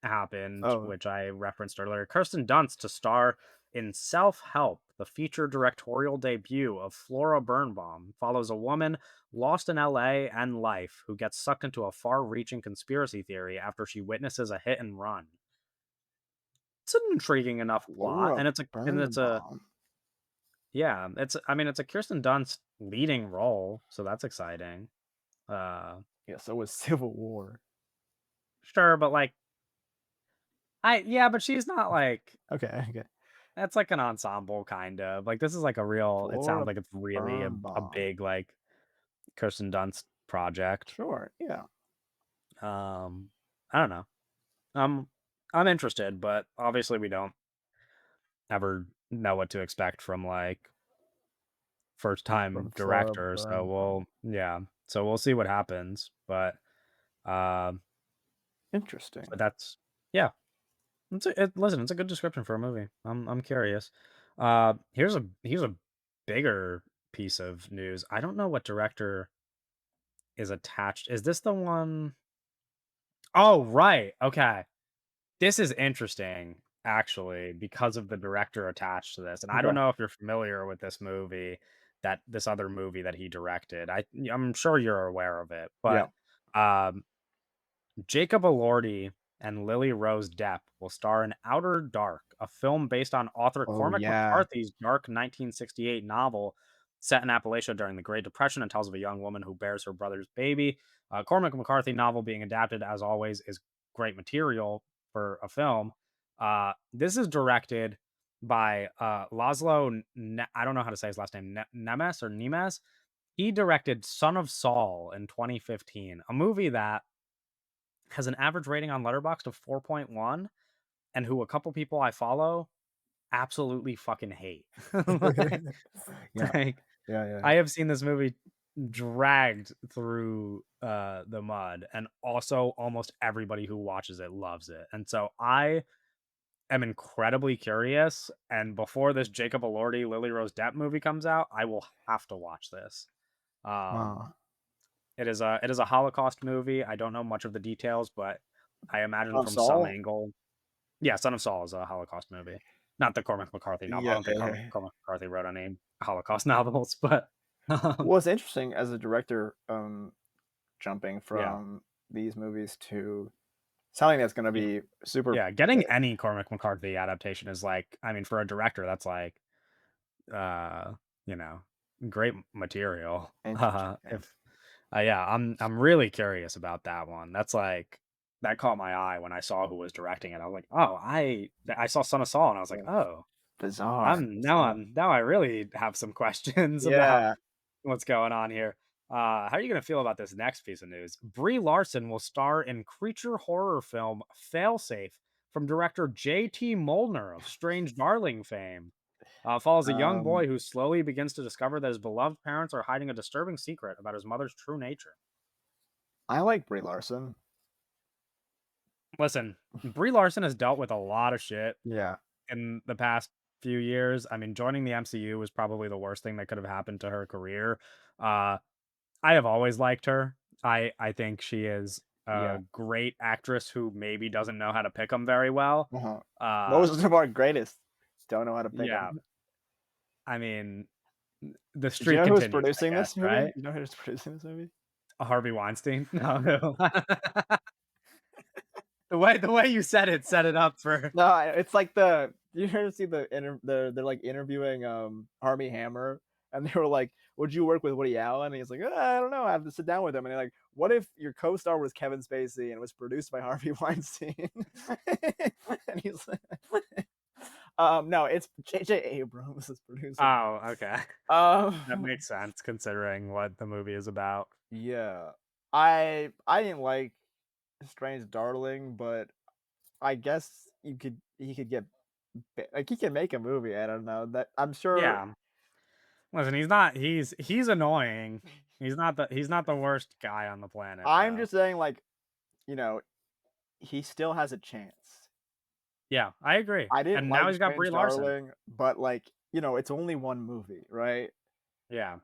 happened, Oh, which I referenced earlier. Kirsten Dunst to star in Self Help, the feature directorial debut of Flora Birnbaum, follows a woman lost in LA and life who gets sucked into a far reaching conspiracy theory after she witnesses a hit and run. It's an intriguing enough plot, Laura and it's a Birnbaum. yeah, it's a Kirsten Dunst leading role, so that's exciting. Uh Yeah, so was Civil War. sure, but like yeah, but she's not like Okay, okay. that's like an ensemble kind of. Like this is like a real it sounds Flora like it's really a Birnbaum. big like Kirsten Dunst project. Sure, yeah. I don't know. Um I'm interested, but obviously we don't ever know what to expect from like first time From Flora director, so Birnbaum. so we'll see what happens. Um but Interesting. that's yeah. Listen, it's a good description for a movie. I'm curious. Here's a bigger piece of news. I don't know what director is attached. Is this the one? Oh, right. Okay. This is interesting actually because of the director attached to this. And I don't Okay. know if you're familiar with this other movie that he directed. I'm sure you're aware of it, Yeah. but um Jacob Elordi and Lily Rose Depp will star in Outer Dark, a film based on author Oh, Cormac yeah. McCarthy's dark 1968 novel set in Appalachia during the Great Depression and tells of a young woman who bears her brother's baby. Cormac McCarthy novel being adapted, as always, is great material for a film. This is directed by I don't know how to say his last name, Nemes or Nemes. He directed Son of Saul in 2015, a movie that has an average rating on Letterboxd of 4.1 and who a couple people I follow absolutely fucking hate. like, Yeah. like, Yeah, yeah, yeah. I have seen this movie dragged through the mud, and also almost everybody who watches it loves it. And so I am incredibly curious. And before this Jacob Elordi Lily Rose Depp movie comes out, I will have to watch this. Um, Wow. it is a Holocaust movie. I don't know much of the details, but I imagine Of from some Saul? angle. Yeah, Son of Saul is a Holocaust movie, not the Cormac McCarthy novel. I Yeah, don't think yeah, yeah. Cormac McCarthy wrote any Holocaust novels, but Well, it's interesting as a director, jumping yeah. from these movies to something that's gonna Yeah. be super Yeah, getting big. any Cormac McCarthy adaptation is like, I mean, for a director, that's like, uh, you know, great material. Interesting. If yeah, I'm really curious about that one. That's like that caught my eye when I saw who was directing it. I was like, "Oh, I saw Son of Saul," and I was like, Yeah. "Oh, Bizarre, bizarre. now I really have some questions about Yeah. what's going on here." How are you gonna feel about this next piece of news? Brie Larson will star in creature horror film Failsafe from director J.T. Molnar of Strange Darling fame. Follows a young Um, boy who slowly begins to discover that his beloved parents are hiding a disturbing secret about his mother's true nature. I like Brie Larson. Listen, Brie Larson has dealt with a lot of shit Yeah. in the past few years. I mean, joining the MCU was probably the worst thing that could have happened to her career. Uh, I have always liked her. I think she is Yeah. a great actress who maybe doesn't know how to pick them very well. Uh-huh. Uh, Most of our greatest don't know how to pick yeah, them. I mean, the Do you streak know who's continues, I producing guess, this movie? right? You know who's producing this movie? Harvey Weinstein. No, no. The way you said it set it up for. No, it's like you ever see they're like interviewing Army Hammer, and they were like, "Would you work with Woody Allen?" And he's like, I don't know, I have to sit down with him." And they're like, "What if your co-star was Kevin Spacey and was produced by Harvey Weinstein?" And he's like, no, it's J.J. Abrams is producing it. Oh, okay. That Um, makes sense considering what the movie is about. yeah, I didn't like Strange Darling, but I guess he could get like he can make a movie. I don't know that I'm sure. Yeah. Listen, he's annoying. He's not the worst guy on the planet I'm though. just saying, like, you know, he still has a chance. Yeah, I agree. I didn't And now like he's got Strange Brie Larson. Darling, but like, it's only one movie, right? Yeah.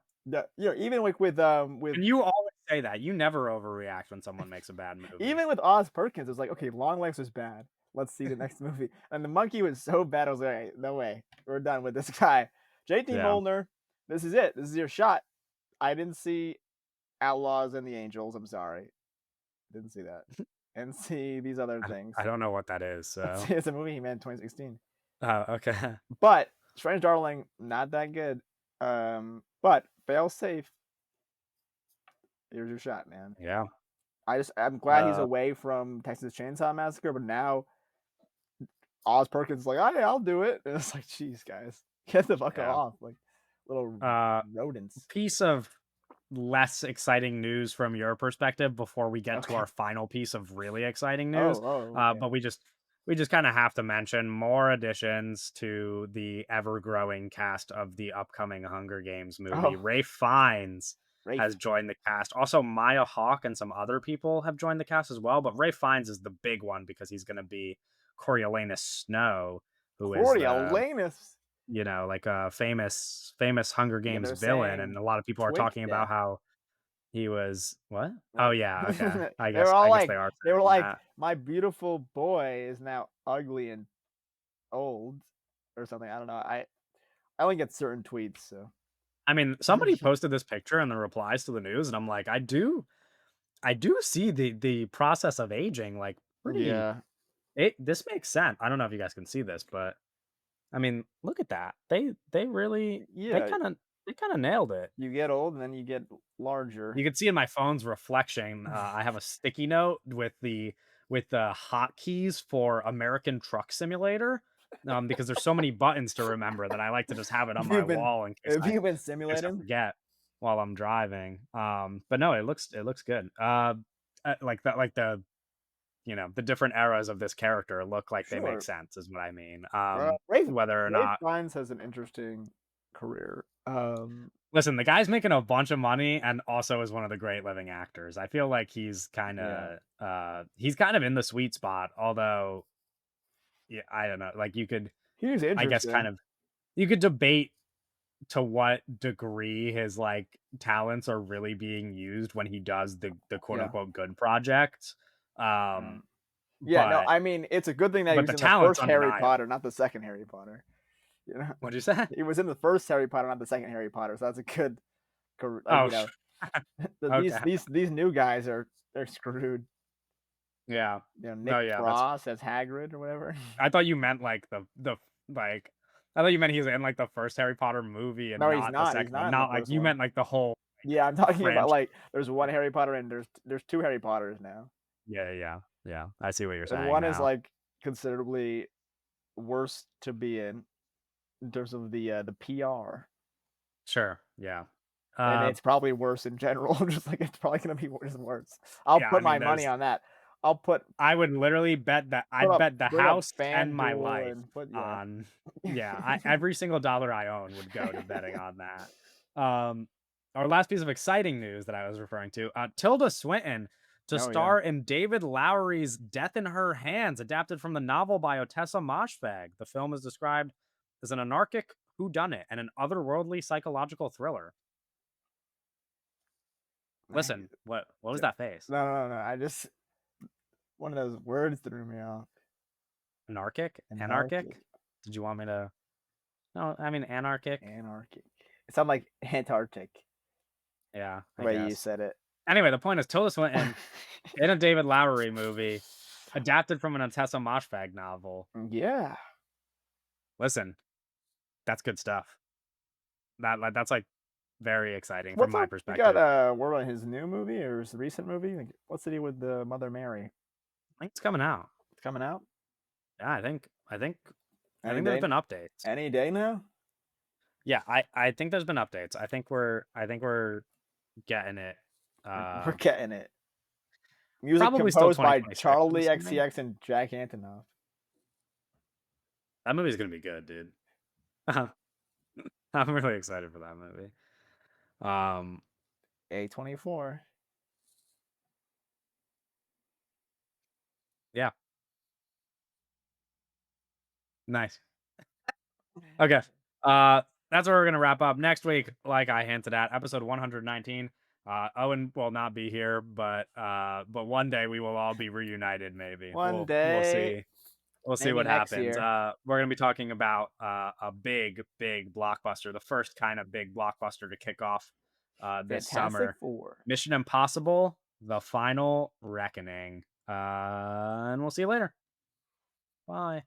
Even like with And you always say that. You never overreact when someone makes a bad movie. even with Oz Perkins, it's like, okay, Long Legs was bad. Let's see the next movie. And the monkey was so bad, I was like, all right, no way, we're done with this guy. JT Yeah. Molnar, this is it. This is your shot. I didn't see Outlaws and the Angels. I'm sorry. Didn't see that. And see these other I things. don't know what that is, so It's a movie he made in 2016. oh, okay. But Strange Darling, not that good. But fail safe. Here's your shot, man. Yeah. I'm glad he's Uh, away from Texas Chainsaw Massacre, but now Oz Perkins is like, oh, yeah, I'll do it. And it's like, geez, guys, get the fuck yeah. off, like little Uh, rodents. Piece of less exciting news from your perspective before we get to Okay. our final piece of really exciting Oh, news. oh, okay. But we just kind of have to mention more additions to the ever growing cast of the upcoming Hunger Games movie. Oh, Ray Fiennes has Rafe. joined the cast. Also, Maya Hawke and some other people have joined the cast as well. But Ray Fiennes is the big one because he's going to be Coriolanus Snow, who is the Coriolanus. like a famous Hunger Yeah, Games they're villain, and saying a lot of people are twink talking about death. how he was what? Oh Like yeah, okay. I they were guess all I guess they like are they were saying like, that. "My beautiful boy is now ugly and old," or something. I don't know. I only get certain tweets, so I mean, somebody posted this picture in the replies to the news, and I'm like, I do see the process of aging like pretty. yeah, This makes sense. I don't know if you guys can see this, but I mean, look at that. They really yeah. they kind of nailed it. You get old and then you get larger. You can see in my phone's reflection, I have a sticky note with the hotkeys for American Truck Simulator, because there's so many buttons to remember that I like to just have it on Have my you been wall have you been in case I simulating? forget while I'm driving. But no, it looks good. Like that, like the different eras of this character look like they make Sure. sense, is what I mean. Whether or Rafe not Fiennes has an interesting career. Listen, the guy's making a bunch of money and also is one of the great living actors. I feel like Yeah, he's kind of in the sweet spot, although yeah, I don't know. Like he's I guess interesting. kind of you could debate to what degree his like talents are really being used when he does the quote Yeah. unquote good projects. Um Mm. Yeah, no, but I mean, it's a good thing that he but was the in the talent's first Harry Potter, undeniable. not the second Harry Potter, you know? What'd you say? He was in the first Harry Potter, not the second Harry Potter, so that's a good like, Oh, you know, these okay. these new guys they're screwed. Yeah. You know, Nick No, yeah, that's Frost as Hagrid or whatever. I thought you meant, like, like I thought you meant he was in, like, the first Harry Potter movie and No, not the he's second one. not in the Not like first you one. meant, like, the whole, Yeah, I'm talking about, franchise. like, there's one Harry Potter and there's 2 Harry Potters now, Yeah, yeah, yeah. I see what you're and saying one is, now. like, considerably worse to be in terms of the PR, Sure, yeah. and Uh, it's probably worse in general, just like, it's probably gonna be worse and worse. I'll yeah, I put mean, my money there's on that. I'll I would literally bet that I'd bet the put up house and my FanDuel life and put yeah. on yeah, every single dollar I own would go to betting on that. Um, our last piece of exciting news that I was referring to, Tilda Swinton to Oh, yeah. star in David Lowery's Death in Her Hands, adapted from the novel by Otessa Moshfegh. The film is described as an anarchic whodunit and an otherworldly psychological thriller. Nice. Listen, what was Yeah. that face? No, I just one of those words threw me off. Anarchic? Anarchic, Anarchic? Did you want me to No, I mean anarchic. anarchic. It sounded like Antarctic Yeah, the I way you guess. said it. Anyway, the point is Tilda Swinton in a David Lowery movie adapted from an Otessa Moshfegh novel. Yeah. Listen, that's good stuff. That's like very exciting from What's my up? We got, perspective. what about his new movie or his recent movie? Like, what's the deal with the Mother Mary? I think it's coming out. It's coming out Yeah, I any think there's day been updates. any day now? Yeah, I think there's been updates. I think we're getting it. We're Uh, getting it. Music Probably still composed by 2026, I'm Charlie assuming. XCX and Jack Antonoff. That movie's gonna be good, dude. I'm really excited for that movie. Um, A24. yeah, nice. Okay. That's where we're gonna wrap up. Next week, like I hinted at, episode 119. Owen will not be here, but one day we will all be reunited, maybe. One We'll day, see. We'll see maybe what next happens. year. We're gonna be talking about a big blockbuster, the first kind of big blockbuster to kick off this Fantastic summer. Four. Mission Impossible: The Final Reckoning. And we'll see you later. Bye.